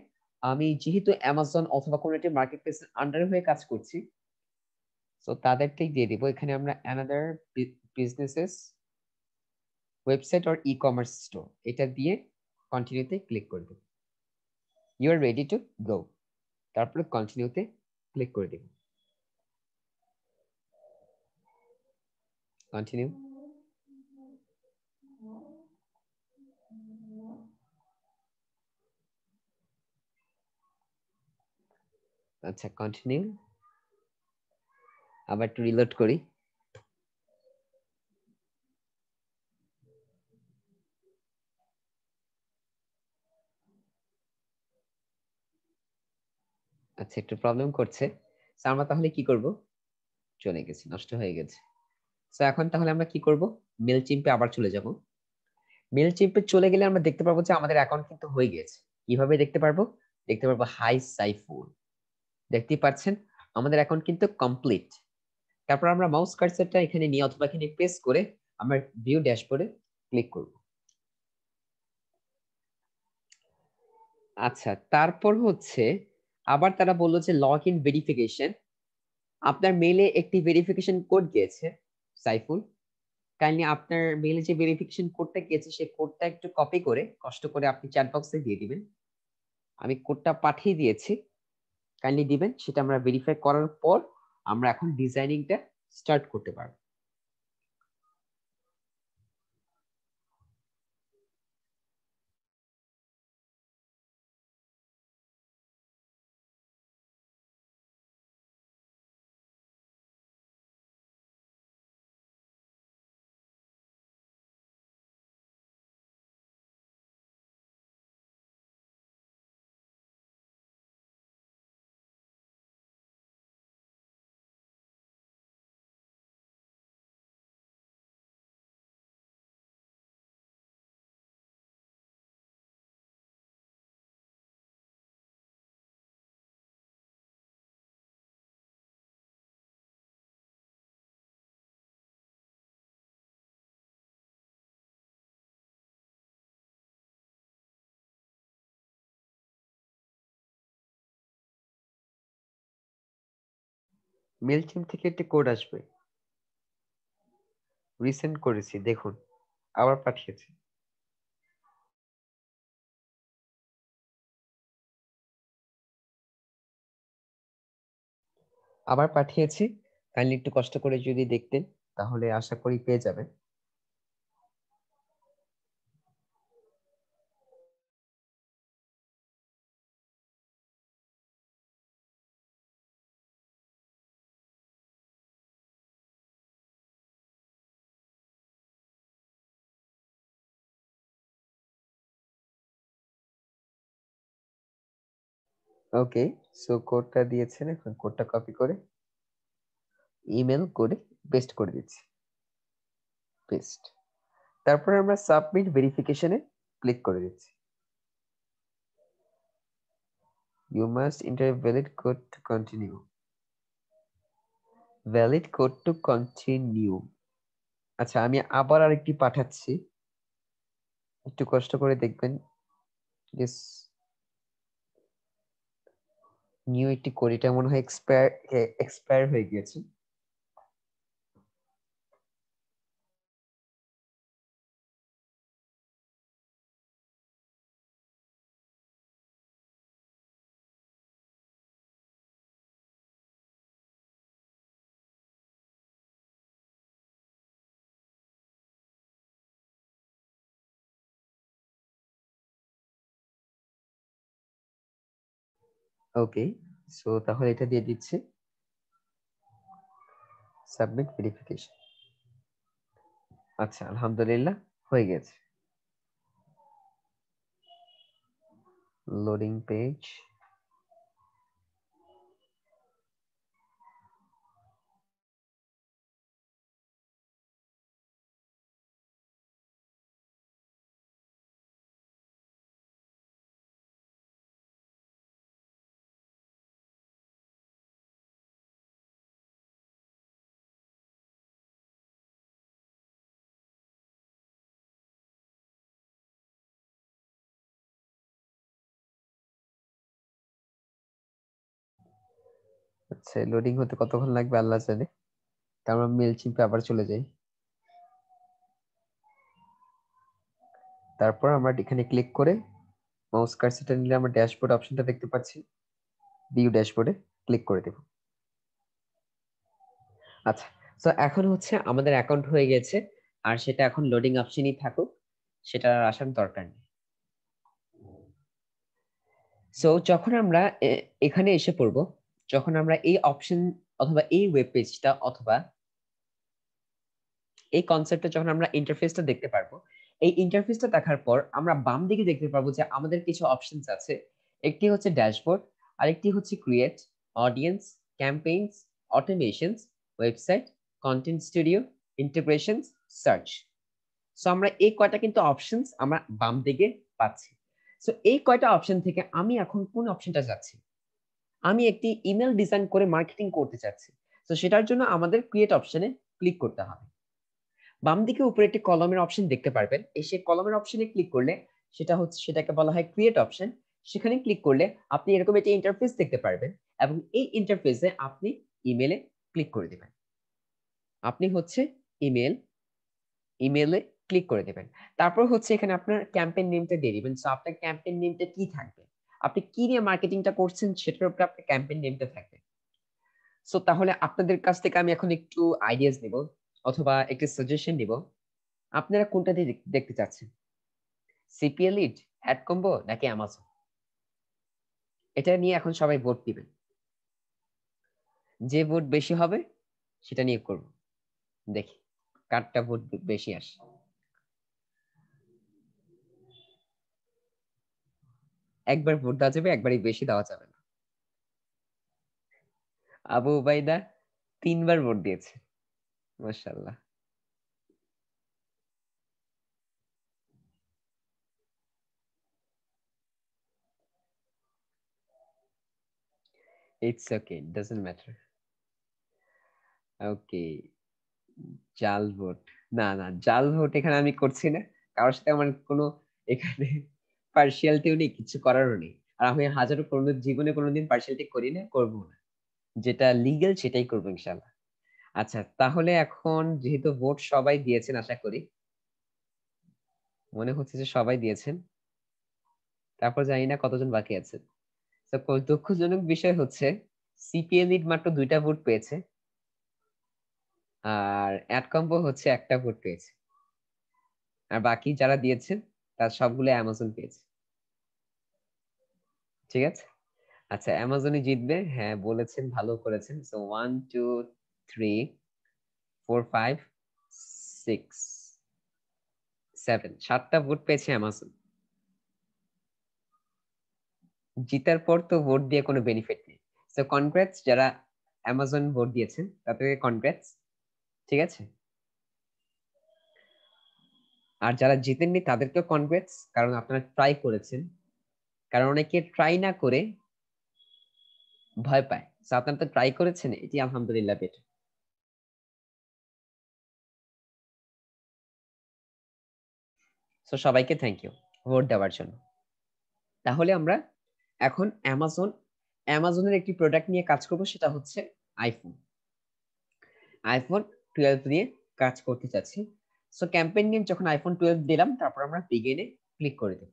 আমি যেহেতু অ্যামাজন অথবা কোনো একটি মার্কেট প্লেসের আন্ডারে হয়ে কাজ করছি, সো তাদেরটাই দিয়ে দিব। এখানে আমরা another businesses website or e commerce store এটা দিয়ে কন্টিনিউতে ক্লিক করে দেব। You are ready to go, তারপরে কন্টিনিউতে ক্লিক করে দেব। কন্টিনিউ। আচ্ছা, কন্টিনিউ। আবার একটু রিলোড করি। আচ্ছা, একটু প্রবলেম করছে। আমরা তাহলে কি করব, চলে গেছে, নষ্ট হয়ে গেছে। সো এখন তাহলে আমরা কি করব, মেল চিম্পে আবার চলে যাব। মেল চিম্পে চলে গেলে আমরা দেখতে পারবো যে আমাদের অ্যাকাউন্ট কিন্তু হয়ে গেছে। কিভাবে দেখতে পারবো, দেখতে পারবো হাই সাইফুল, দেখতেই পাচ্ছেন আমাদের অ্যাকাউন্ট কিন্তু কমপ্লিট। তারপর আমরা মাউস কার্সারটা এখানে নিয়ে অথবা এখানে প্রেস করে আমরা ভিউ ড্যাশবোর্ডে ক্লিক করব। আচ্ছা, তারপর হচ্ছে আবার তারা বললো যে লগ ইন ভেরিফিকেশন, আপনার মেইলে একটি ভেরিফিকেশন কোড গিয়েছে সাইফুল, কাইন্ডলি আপনার মেইলে যে ভেরিফিকেশন কোডটা গিয়েছে সেই কোডটা একটু কপি করে কষ্ট করে আপনি চ্যাট বক্সে দিয়ে দিবেন। আমি কোডটা পাঠিয়ে দিয়েছি, কাইন্ডলি দিবেন, সেটা আমরা ভেরিফাই করার পর আমরা এখন ডিজাইনিংটা স্টার্ট করতে পারবো। মেইলচিম থেকে একটি কোড আসবে, রিসেন্ড করেছি, দেখুন আবার পাঠিয়েছি। আবার পাঠিয়েছি, কাইন্ডলি একটু কষ্ট করে যদি দেখতেন তাহলে আশা করি পেয়ে যাবেন। ওকে, সো কোডটা দিয়েছেন, এখন কোডটা কপি করে ইমেল করে পেস্ট করে দিচ্ছি, পেস্ট। তারপরে আমরা সাবমিট ভেরিফিকেশনে ক্লিক করে দিচ্ছি। You must enter valid code to continue, valid code to continue. আচ্ছা, আমি আবার আরেকটি পাঠাচ্ছি, একটু কষ্ট করে দেখবেন। ইয়েস, নিউ একটি কোড, এটা মনে হয় এক্সপায়ার হয়ে গিয়েছে। ওকে, সো তাহলে এটা দিয়ে দিচ্ছি। Submit verification. আচ্ছা, আলহামদুলিল্লাহ হয়ে গেছে। Loading page. আচ্ছা, লোডিং হতে কতক্ষণ লাগবে আল্লাহ জানে। তারপর মেইলচিম্পে আবার চলে যাই। তারপর আমরা এখানে ক্লিক করে মাউস কার্সরটা নিলে আমরা ড্যাশবোর্ড অপশনটা দেখতে পাচ্ছি। ভিউ ড্যাশবোর্ডে ক্লিক করে দেব। আচ্ছা, সো এখন হচ্ছে আমাদের অ্যাকাউন্ট হয়ে গেছে, আর সেটা এখন লোডিং অপশনই থাকুক, সেটা আর আসার দরকার নেই। সো যখন আমরা এখানে এসে পড়ব, যখন আমরা এই অপশন অথবা এই ওয়েব পেজটা অথবা এই কনসেপ্টটা যখন আমরা ইন্টারফেসটা দেখতে পারবো, এই ইন্টারফেসটা দেখার পর আমরা বাম দিকে দেখতে পারবো যে আমাদের কিছু অপশনস আছে। একটি হচ্ছে ড্যাশবোর্ড, আরেকটি হচ্ছে create, audience, campaigns, automations, website, content studio, integrations, search. So আমরা এই কয়টা কিন্তু অপশনস আমরা বাম দিকে পাচ্ছি। সো এই কয়টা অপশন থেকে আমি এখন কোন অপশনটা যাচ্ছি? আমি একটি ইমেল ডিজাইন করে মার্কেটিং করতে চাচ্ছি। তো সেটার জন্য আমাদের ক্রিয়েট অপশনে ক্লিক করতে হবে। বাম দিকে উপরে একটি কলমের অপশন দেখতে পারবেন। এই সেই কলমের অপশনে ক্লিক করলে সেটাকে বলা হয় ক্রিয়েট অপশন। সেখানে ক্লিক করলে আপনি এরকম একটি ইন্টারফেস দেখতে পারবেন, এবং এই ইন্টারফেসে আপনি ইমেলে ক্লিক করে দিবেন। আপনি হচ্ছে ইমেলে ক্লিক করে দিবেন। তারপর হচ্ছে এখানে আপনার ক্যাম্পেইন নেমটা দিয়ে দিবেন। সো আপনার ক্যাম্পেইন নেমটা কি থাকবে? আপনি কি নিয়ে মার্কেটিংটা করছেন সেটার উপর আপনার ক্যাম্পেইন নেমটা থাকবে। সো তাহলে আপনাদের কাছ থেকে আমি এখন একটু আইডিয়াস নিব অথবা একটু সাজেশন নিব। আপনারা কোনটা দিয়ে দেখতে চাচ্ছেন? সিপিএল লিড, অ্যাড কম্বো নাকি অ্যামাজন? এটা নিয়ে এখন সবাই ভোট দিবেন। যে ভোট বেশি হবে সেটা নিয়ে করব। দেখি কারটা ভোট বেশি আসে। একবার ভোট দেওয়া যাবে, একবারই বেশি দেওয়া যাবে না। আবু উবাইদা 3বার ভোট দিয়েছে, মাশাআল্লাহ। It's okay, it doesn't matter. Okay, জাল ভোট। না না, জাল ভোট এখানে আমি করছি না। কারোর সাথে আমার কোনো এখানে পার্সিয়ালিটিও নেই, কিছু করারও নেই। আর আমি হাজারো কোনো জীবনে কোনোদিন পার্সিয়ালিটি করি না, করবো না। যেটা লিগ্যাল সেটাই করবো ইনশাআল্লাহ। আচ্ছা, তাহলে এখন যেহেতু ভোট সবাই দিয়েছেন, আশা করি মনে হচ্ছে যে সবাই দিয়েছেন। তারপর জানি না কতজন বাকি আছে। তো দুঃখজনক বিষয় হচ্ছে সিপিএল লিড মাত্র 2টা ভোট পেয়েছে, আর অ্যাডকম্বো হচ্ছে 1টা ভোট পেয়েছে। আর বাকি যারা দিয়েছেন তার সবগুলো অ্যামাজন পেয়েছে। ঠিক আছে, আচ্ছা অ্যামাজনই জিতবে, হ্যাঁ বলেছেন, ভালো করেছেন। সো 1 2 3 4 5 6 7, 7টা ভোট পেয়েছে অ্যামাজন। জিতার পর তো ভোট দিয়ে কোনো বেনিফিট নেই। সো কনগ্রাটস যারা অ্যামাজন ভোট দিয়েছেন, তাদেরকে কনগ্রাটস। ঠিক আছে, আর যারা জিতেননি তাদেরকেও কনগ্রাটস, কারণ আপনারা ট্রাই করেছেন। কারণ অনেকে ট্রাই না করে ভয় পায়। সো আপনারা তো ট্রাই করেছেন, এটি আলহামদুলিল্লাহ বেটার। সো সবাইকে থ্যাংক ইউ ভোট দেওয়ার জন্য। তাহলে আমরা এখন অ্যামাজনের একটি প্রোডাক্ট নিয়ে কাজ করব, সেটা হচ্ছে আইফোন। আইফোন 12 নিয়ে কাজ করতে চাচ্ছি। সো ক্যাম্পেইন নেম যখন আইফোন 12 দিলাম, তারপর আমরা বিগিনে ক্লিক করে দেব।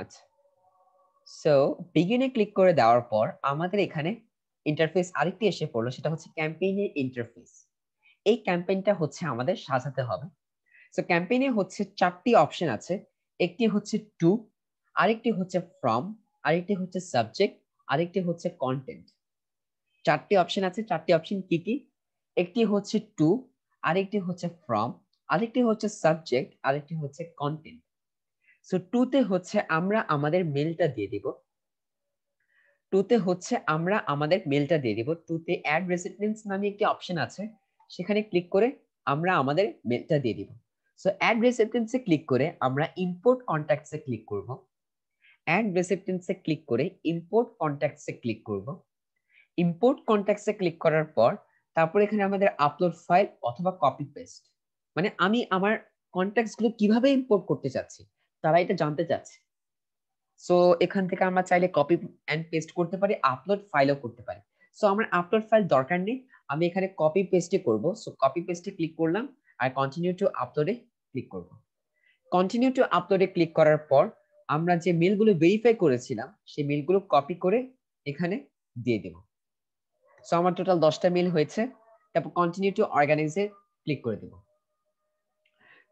আচ্ছা, সো বিগিনে ক্লিক করে দেওয়ার পর আমাদের এখানে ইন্টারফেস আরেকটি এসে পড়লো, সেটা হচ্ছে ক্যাম্পেইনের ইন্টারফেস। এই ক্যাম্পেইনটা হচ্ছে আমাদের সাজাতে হবে। সো ক্যাম্পেইনে হচ্ছে 4টি অপশন আছে। একটি হচ্ছে টু, আরেকটি হচ্ছে ফ্রম, আরেকটি হচ্ছে সাবজেক্ট, আরেকটি হচ্ছে কন্টেন্ট। চারটি অপশন আছে। চারটি অপশন কি কি? একটি হচ্ছে টু, আরেকটি হচ্ছে ফ্রম, আরেকটি হচ্ছে সাবজেক্ট, আরেকটি হচ্ছে কন্টেন্ট। সো টু তে হচ্ছে আমরা আমাদের মেলটা দিয়ে দিব। টুতে হচ্ছে আমরা আমাদের মেলটা দিয়ে দিব। টুতে অ্যাড রেসিপিয়েন্টস নামে একটি অপশন আছে, সেখানে ক্লিক করে আমরা আমাদের মেলটা দিয়ে দিব। সো অ্যাড রেসিপিয়েন্টস এ ক্লিক করে আমরা ইম্পোর্ট কন্ট্যাক্টস এ ক্লিক করব। অ্যাড রেসিপিয়েন্টস এ ক্লিক করে ইম্পোর্ট কন্ট্যাক্টস এ ক্লিক করব। ইম্পোর্ট কন্ট্যাক্টস এ ক্লিক করার পর তারপর এখানে আমাদের আপলোড ফাইল অথবা কপি পেস্ট, মানে আমি আমার কন্ট্যাক্টস গুলো কিভাবে ইম্পোর্ট করতে চাচ্ছি তারা এটা জানতে চাচ্ছে। সো এখান থেকে আমরা চাইলে কপি এন্ড পেস্ট করতে পারি, আপলোড ফাইলও করতে পারি। সো আমার আপলোড ফাইল দরকার নেই, আমি এখানে কপি পেস্টে করব। সো কপি পেস্টে ক্লিক করলাম আর কন্টিনিউ টু আপলোডে ক্লিক করব। কন্টিনিউ টু আপলোডে ক্লিক করার পর আমরা যে মেলগুলো ভেরিফাই করেছিলাম সেই মেলগুলো কপি করে এখানে দিয়ে দেব। সো আমার টোটাল 10টা মেল হয়েছে। তারপর কন্টিনিউ টু অর্গানাইজে ক্লিক করে দেব।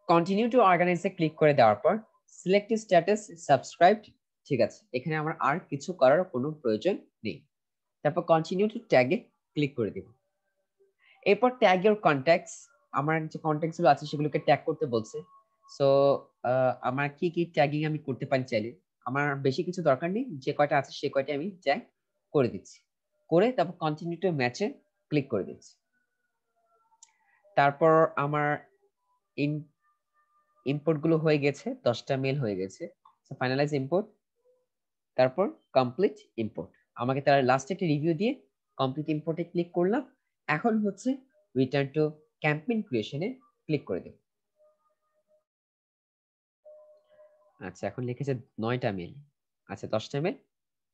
কন্টিনিউ টু অর্গানাইজে ক্লিক করে দেওয়ার পর সিলেক্ট স্ট্যাটাস সাবস্ক্রাইবড, ঠিক আছে, এখানে আমার আর কিছু করার কোনো প্রয়োজন নেই। তারপর কন্টিনিউ টু ট্যাগে ক্লিক করে দেব। এরপর ট্যাগ ইওর কন্ট্যাক্টস, আমার যে কন্ট্যাক্টস গুলো আছে সেগুলোকে ট্যাগ করতে বলছে। সো আমার কি কি ট্যাগিং আমি করতে পারি চাইলে, আমার বেশি কিছু দরকার নেই, যে কয়টা আছে সে কয়টা আমি ট্যাগ করে দিচ্ছি। করে তারপর কন্টিনিউ টু ম্যাচে ক্লিক করে দিচ্ছি। তারপর আমার ইম্পোর্ট গুলো হয়ে গেছে, 10টা মেল হয়ে গেছে। সো ফাইনালাইজ ইম্পোর্ট, তারপর কমপ্লিট ইম্পোর্ট। আমাকে তার লাস্ট একটা রিভিউ দিয়ে কমপ্লিট ইম্পোর্টে ক্লিক করলাম। এখন হচ্ছে রিটার্ন টু ক্যাম্পেইন ক্রিয়েশনে ক্লিক করে দেব। আচ্ছা এখন লিখেছে 9টা মেল, আচ্ছা 10টা মেল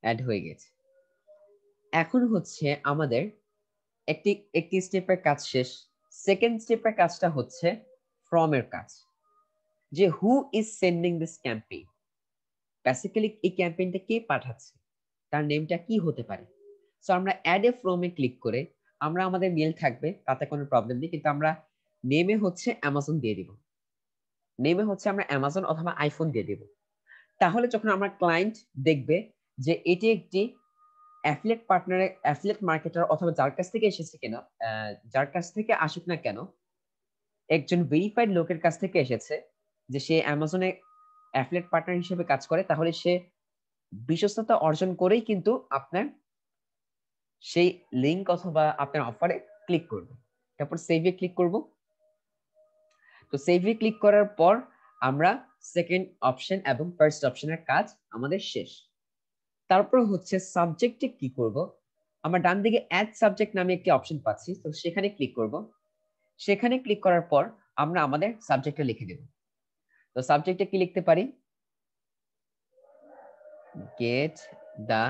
অ্যাড হয়ে গেছে। এখন হচ্ছে আমাদের একটি একটি স্টেপের কাজ শেষ। সেকেন্ড স্টেপের কাজটা হচ্ছে ফ্রম এর কাজ, যে who is sending this campaign, basically এই ক্যাম্পেইনটা কে পাঠাচ্ছে, তার নেমটা কি হতে পারে। সো আমরা add a from a click করে আমরা আমাদের মেল থাকবে, তাতে কোনো প্রবলেম নেই, কিন্তু আমরা নেমে হচ্ছে অ্যামাজন দিয়ে দিব। নেমে হচ্ছে আমরা অ্যামাজন অথবা আইফোন দিয়ে দিব। তাহলে যখন আমরা ক্লায়েন্ট দেখবে যে এটি একটি অ্যাফিলিয়েট পার্টনার, অ্যাফিলিয়েট মার্কেটার অথবা যার কাছ থেকে এসেছে কেন, যার কাছ থেকে আসুক না কেন, একজন ভেরিফাইড লোকের কাছ থেকে এসেছে, যে সে অ্যামাজনে অ্যাফিলিয়েট পার্টনার হিসেবে কাজ করে, তাহলে সে বিশ্বস্ততা অর্জন করেই কিন্তু আপনার সেই লিংক অথবা আপনার অফারে ক্লিক করবে। তারপর সেভে ক্লিক করব। তো সেভে ক্লিক করার পর আমরা সেকেন্ড অপশন এবং ফার্স্ট অপশনের কাজ আমাদের শেষ। তারপর হচ্ছে সাবজেক্টে কি করব, আমরা ডান দিকে অ্যাড সাবজেক্ট নামে একটি অপশন পাচ্ছি, তো সেখানে ক্লিক করব। সেখানে ক্লিক করার পর আমরা আমাদের সাবজেক্টটা লিখে দেব। তো সাবজেক্টে কি লিখতে পারি, get the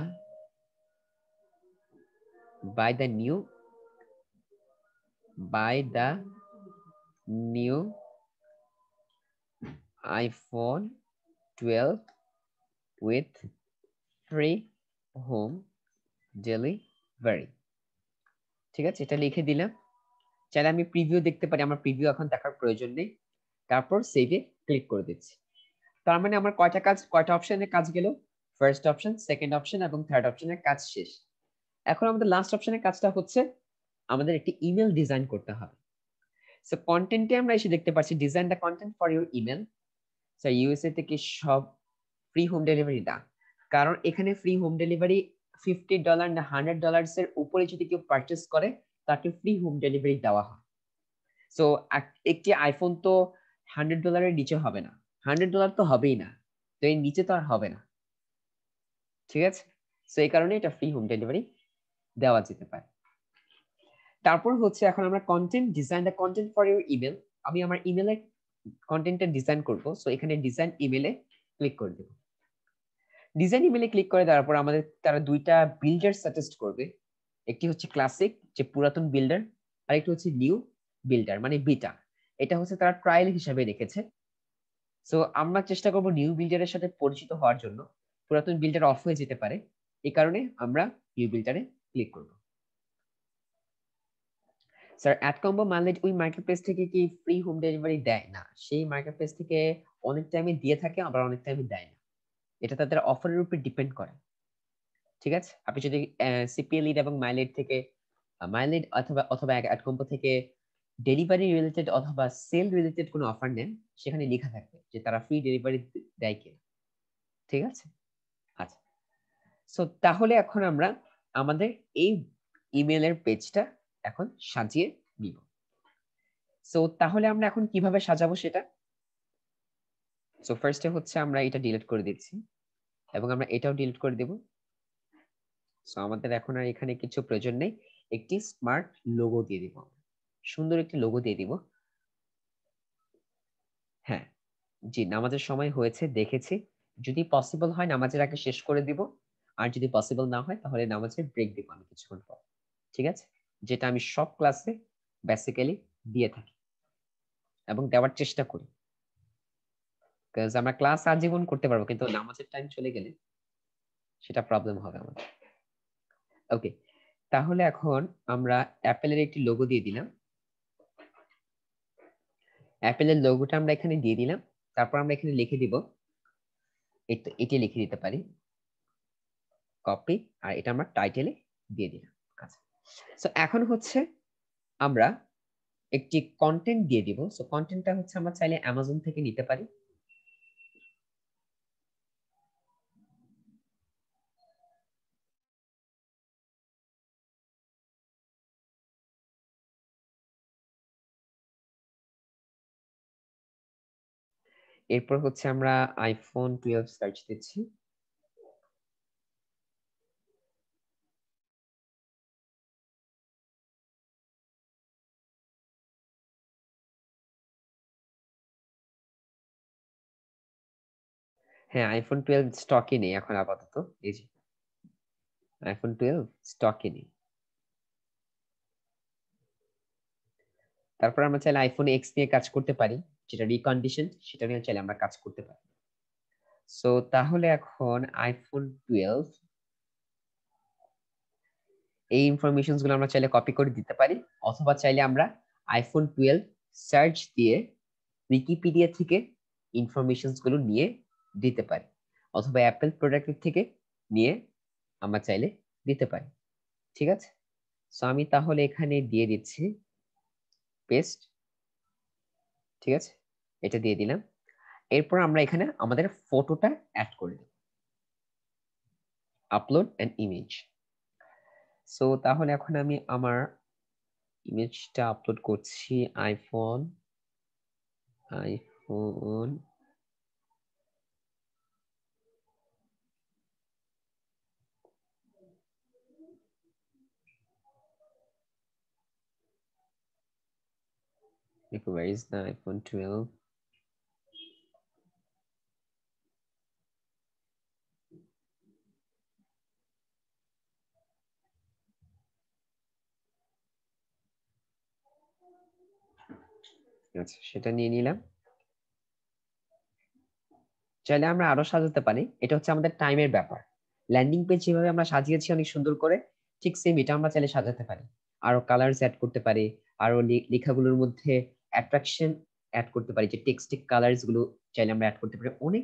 buy the new iPhone 12 with free home delivery, ঠিক আছে, এটা লিখে দিলাম। চাইলে আমি প্রিভিউ দেখতে পারি, আমার প্রিভিউ এখন দেখার প্রয়োজন নেই। তারপর সেভে ক্লিক করে দিচ্ছি। তার মানে আমার কয়টা অপশনের কাজ গেল, ফার্স্ট অপশন, সেকেন্ড অপশন এবং থার্ড অপশনের কাজ শেষ। এখন আমাদের লাস্ট অপশনের কাজটা হচ্ছে আমাদের একটি ইমেল ডিজাইন করতে হবে। সো কন্টেন্টে আমরা এসে দেখতে পাচ্ছি design the content for your email. So USA থেকে সব ফ্রি হোম ডেলিভারি না, কারণ এখানে ফ্রি হোম ডেলিভারি $50 না $100 এর উপরে যদি কেউ পারচেস করে তাকে ফ্রি হোম ডেলিভারি দেওয়া হয়। সো একটি আইফোন তো $100 নিচে হবে না, $100 তো হবেই না, তো এর নিচে তো আর হবে না, ঠিক আছে। সো এই কারণে এটা ফ্রি হোম ডেলিভারি দেওয়া যেতে পারে। তারপর হচ্ছে এখন আমরা content design the content for your email, আমি আমার ইমেলের কন্টেন্টটা ডিজাইন করব। সো এখানে ডিজাইন ইমেলে ক্লিক করে দেব। ডিজাইন ইমেলে ক্লিক করে দেওয়ার পর আমাদের তারা দুইটা বিল্ডার সাজেস্ট করবে, একটি হচ্ছে ক্লাসিক যে পুরাতন বিল্ডার, আর একটি হচ্ছে নিউ বিল্ডার মানে বিটা, এটা হচ্ছে তারা ট্রায়াল হিসাবে রেখেছে। সো আমরা চেষ্টা করব নিউ বিল্ডারের সাথে পরিচিত হওয়ার জন্য, পুরাতন বিল্ডার অফ হয়ে যেতে পারে, এই কারণে আমরা নিউ বিল্ডারে ক্লিক করব। স্যার অ্যাড কম্বো মাইলেজ ওই মার্কেটপ্লেস থেকে কি ফ্রি হোম ডেলিভারি দেয় না, সেই মার্কেটপ্লেস থেকে অনেক টাইমে দিয়ে থাকে আবার অনেক টাইমে দেয় না, এটা তাদের অফারের উপর ডিপেন্ড করে, ঠিক আছে। আপনি যদি সিপিএ লিড এবং মাইলেট থেকে মাইলেজ অথবা অথবা অ্যাড কম্পো থেকে ডেলিভারি রিলেটেড অথবা সেল রিলেটেড কোনো অফার নেন, সেখানে লেখা থাকবে যে তারা ফ্রি ডেলিভারি দেয় কিনা। ঠিক আছে, আচ্ছা। সো তাহলে এখন আমরা আমাদের এই ইমেলের পেজটা এখন সাজিয়ে নিব। সো তাহলে আমরা এখন কিভাবে সাজাবো সেটা। সো ফার্স্টে হচ্ছে আমরা এটা ডিলিট করে দিচ্ছি এবং আমরা এটাও ডিলিট করে দেব। সো আমাদের এখন আর এখানে কিছু প্রয়োজন নেই, একটি স্মার্ট লোগো দিয়ে দিব, সুন্দর একটি লোগো দিয়ে দিব। হ্যাঁ জি, নামাজের সময় হয়েছে দেখেছি, যদি পসিবল হয় নামাজের আগে শেষ করে দিব, আর যদি পসিবল না হয় তাহলে নামাজের ব্রেক দিব আমি কিছুক্ষণ পর। ঠিক আছে, যেটা আমি সব ক্লাসে বেসিক্যালি দিয়ে থাকি এবং দেওয়ার চেষ্টা করি, কারণ আমরা ক্লাস আজীবন করতে পারবো কিন্তু নামাজের টাইম চলে গেলে সেটা প্রবলেম হবে আমাদের। ওকে, তাহলে এখন আমরা অ্যাপেলের একটি লোগো দিয়ে দিলাম। অ্যাপেলের লোগোটা আমরা এখানে দিয়ে দিলাম, তারপর আমরা এখানে লিখে দিব, এটি লিখে দিতে পারি কপি, আর এটা আমরা টাইটেলে দিয়ে দিলাম। আচ্ছা, সো এখন হচ্ছে আমরা একটি কন্টেন্ট দিয়ে দিব। সো কন্টেন্টটা হচ্ছে আমরা চাইলে অ্যামাজন থেকে নিতে পারি। এরপর হচ্ছে আমরা আইফোন 12 সার্চ দিচ্ছি। হ্যাঁ, আইফোন 12 স্টকে নেই এখন আপাতত, এই যে আইফোন 12 স্টকে নেই। তারপর আমরা চাইলে আইফোন এক্স নিয়ে কাজ করতে পারি, যেটা রিকন্ডিশন, সেটা নিয়ে চাইলে আমরা কাজ করতে পারি। সো তাহলে এখন আইফোন 12 এই ইনফরমেশনস গুলো আমরা চাইলে কপি করে দিতে পারি, অথবা চাইলে আমরা আইফোন 12 সার্চ দিয়ে উইকিপিডিয়া থেকে ইনফরমেশনস গুলো নিয়ে দিতে পারি, অথবা অ্যাপল প্রোডাক্ট থেকে নিয়ে আমরা চাইলে দিতে পারি। ঠিক আছে, সো আমি তাহলে এখানে দিয়ে দিচ্ছি পেস্ট। ঠিক আছে, এটা দিয়ে দিলাম। এরপর আমরা এখানে আমাদের ফটোটা অ্যাড করে দেব, আপলোড অ্যান ইমেজ। সো তাহলে এখন আমি আমার ইমেজটা আপলোড করছি iPhone iPhone where is the iPhone 12? আচ্ছা, সেটা নিয়ে নিলাম। চাইলে আমরা আরো সাজাতে পারি, এটা হচ্ছে আমাদের টাইমের ব্যাপার। ল্যান্ডিং পেজ যেভাবে আমরা সাজিয়েছি অনেক সুন্দর করে, ঠিক সেম এটা আমরা চাইলে সাজাতে পারি, আরো কালারস অ্যাড করতে পারি, আরো লেখাগুলোর মধ্যে অ্যাট্রাকশন অ্যাড করতে পারি, যে টেক্সটিক কালারস গুলো চাইলে আমরা অ্যাড করতে পারি, অনেক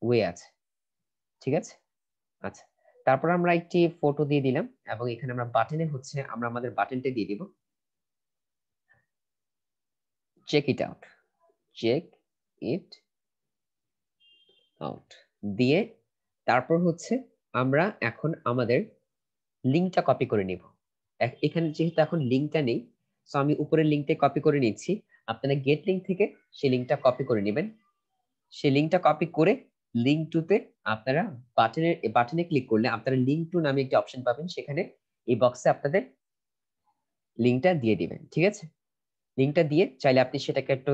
ওয়ে আছে। ঠিক আছে, আচ্ছা। তারপর আমরা একটি ফটো দিয়ে দিলাম এবং এখানে আমরা বাটনে হচ্ছে আমরা আমাদের বাটনটা দিয়ে দিব, check it out, check it out দিয়ে তারপর হচ্ছে আমরা এখন আমাদের লিঙ্কটা কপি করে নিব। এখানে যেহেতু এখন লিঙ্কটা নেই, সো আমি উপরের লিঙ্কটা কপি করে নিচ্ছি, আপনারা গেট লিঙ্ক থেকে সেই লিঙ্কটা কপি করে নেবেন। সেই লিঙ্কটা কপি করে লিঙ্ক টুতে আপনারা বাটনে ক্লিক করলে আপনারা লিঙ্ক টু নামে একটি অপশন পাবেন, সেখানে এই বক্সে আপনাদের লিঙ্কটা দিয়ে দিবেন। ঠিক আছে, লিঙ্কটা দিয়ে চাইলে আপনি সেটাকে একটু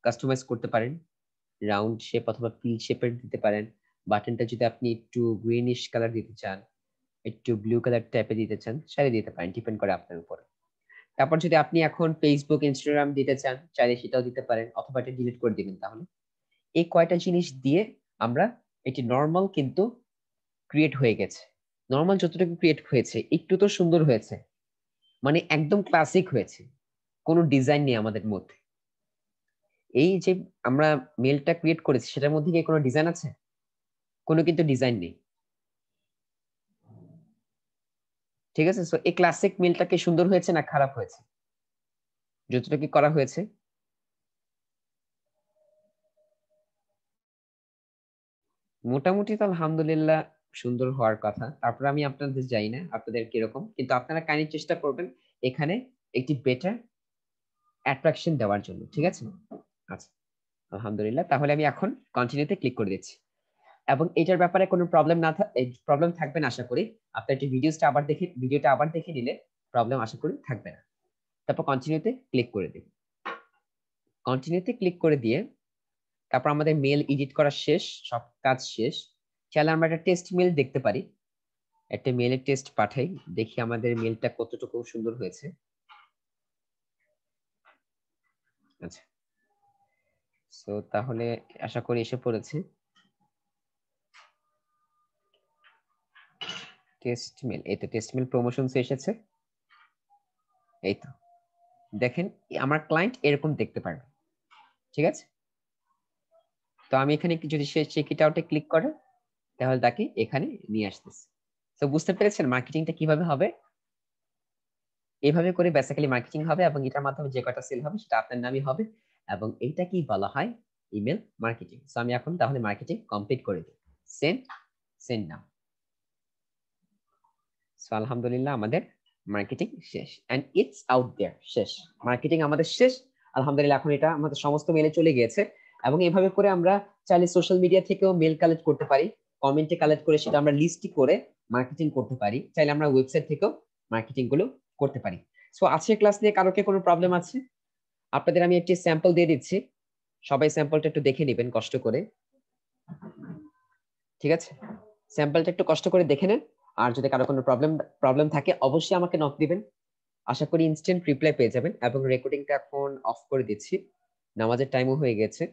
কাস্টমাইজ করতে পারেন, রাউন্ড শেপ অথবা পিল শেপের দিতে পারেন। বাটনটা যদি আপনি একটু গ্রিনিশ কালার দিতে চান, একটু ব্লু কালার টাইপে দিতে চান, সেটা দিতে পারেন, ডিপেন্ড করে আপনার উপর। তারপর যদি আপনি এখন ফেসবুক ইনস্টাগ্রাম দিতে চান, চাইলে সেটাও দিতে পারেন, অথবা এটা ডিলিট করে দিবেন। তাহলে এই কয়টা জিনিস দিয়ে আমরা এটি নর্মাল কিন্তু ক্রিয়েট হয়ে গেছে। নর্মাল যতটুকু ক্রিয়েট হয়েছে একটু তো সুন্দর হয়েছে, মানে একদম ক্লাসিক হয়েছে, কোনো ডিজাইন নেই আমাদের মধ্যে। এই যে আমরা মেলটা ক্রিয়েট করেছি সেটার মধ্যে কি কোনো ডিজাইন আছে? কোনো কিন্তু ডিজাইন নেই। ঠিক আছে। সো এই ক্লাসিক মেলটা কি সুন্দর হয়েছে না খারাপ হয়েছে? যতটা কি করা হয়েছে? মোটামুটি তো আলহামদুলিল্লাহ সুন্দর হওয়ার কথা। তারপর আমি আপনাদের জানি না আপনাদের কিরকম, কিন্তু আপনারা কাইন্ডলি চেষ্টা করবেন এখানে একটি বেটার অ্যাট্রাকশন দেওয়ার জন্য, ঠিক আছে? আচ্ছা, আলহামদুলিল্লাহ। তাহলে আমি এখন কন্টিনিউতে ক্লিক করে দিচ্ছি, এবং এটার ব্যাপারে কোনো প্রবলেম থাকবে না আশা করি। আপনার এই ভিডিওটা আবার দেখে নিলে প্রবলেম আশা করি থাকবে না। তারপর কন্টিনিউতে ক্লিক করে দিন। কন্টিনিউতে ক্লিক করে দিয়ে তারপর আমাদের মেল এডিট করা শেষ, সব কাজ শেষ। চাইলে আমরা একটা টেস্ট মেল দেখতে পারি। একটা মেলের টেস্ট পাঠাই, দেখি আমাদের মেলটা কতটুকু সুন্দর হয়েছে। আচ্ছা, সো তাহলে আশা করি এসে পড়েছে টেস্ট মেল। এই তো টেস্ট মেল প্রমোশনস এসেছে। এই তো দেখেন, আমার ক্লায়েন্ট এরকম দেখতে পারবে, ঠিক আছে? তো আমি এখানে যদি সে চেক ইট আউটে ক্লিক করে, তাহলে তাকে এখানে নিয়ে আসতেছে। তো বুঝতে পেরেছেন মার্কেটিংটা কিভাবে হবে? এইভাবে করে বেসিক্যালি মার্কেটিং হবে, এবং এটার মাধ্যমে যে কয়টা সেল হবে সেটা আপনার নামই হবে, এবং এইটা কি বলা হয়? Email marketing. সো আমি এখন তাহলে মার্কেটিং কমপ্লিট করে দিই। সেন্ড, সেন্ড নাও। সো আলহামদুলিল্লাহ আমাদের মার্কেটিং শেষ, এন্ড ইটস আউট দেয়ার। শেষ, মার্কেটিং আমাদের শেষ আলহামদুলিল্লাহ। এখন এটা আমাদের সমস্ত মেলে চলে গিয়েছে, এবং এইভাবে করে আমরা চাইলে সোশ্যাল মিডিয়া থেকেও মেল কালেক্ট করতে পারি, কমেন্টে কালেক্ট করে সেটা আমরা লিস্টই করে মার্কেটিং করতে পারি। চাইলে আমরা ওয়েবসাইট থেকেও মার্কেটিং গুলো করতে পারি। সো আজকের ক্লাস নিয়ে কারো কি কোনো প্রবলেম আছে? আপনাদের আমি একটি স্যাম্পল দিয়ে দিচ্ছি, সবাই স্যাম্পলটা একটু দেখে নেবেন কষ্ট করে, ঠিক আছে? স্যাম্পলটা একটু কষ্ট করে দেখে নেন, আর যদি কারো কোনো প্রবলেম থাকে অবশ্যই আমাকে নক দিবেন। আশা করি ইনস্ট্যান্ট রিপ্লাই পেয়ে যাবেন। এবং রেকর্ডিংটা এখন অফ করে দিচ্ছি, নামাজের টাইমও হয়ে গেছে।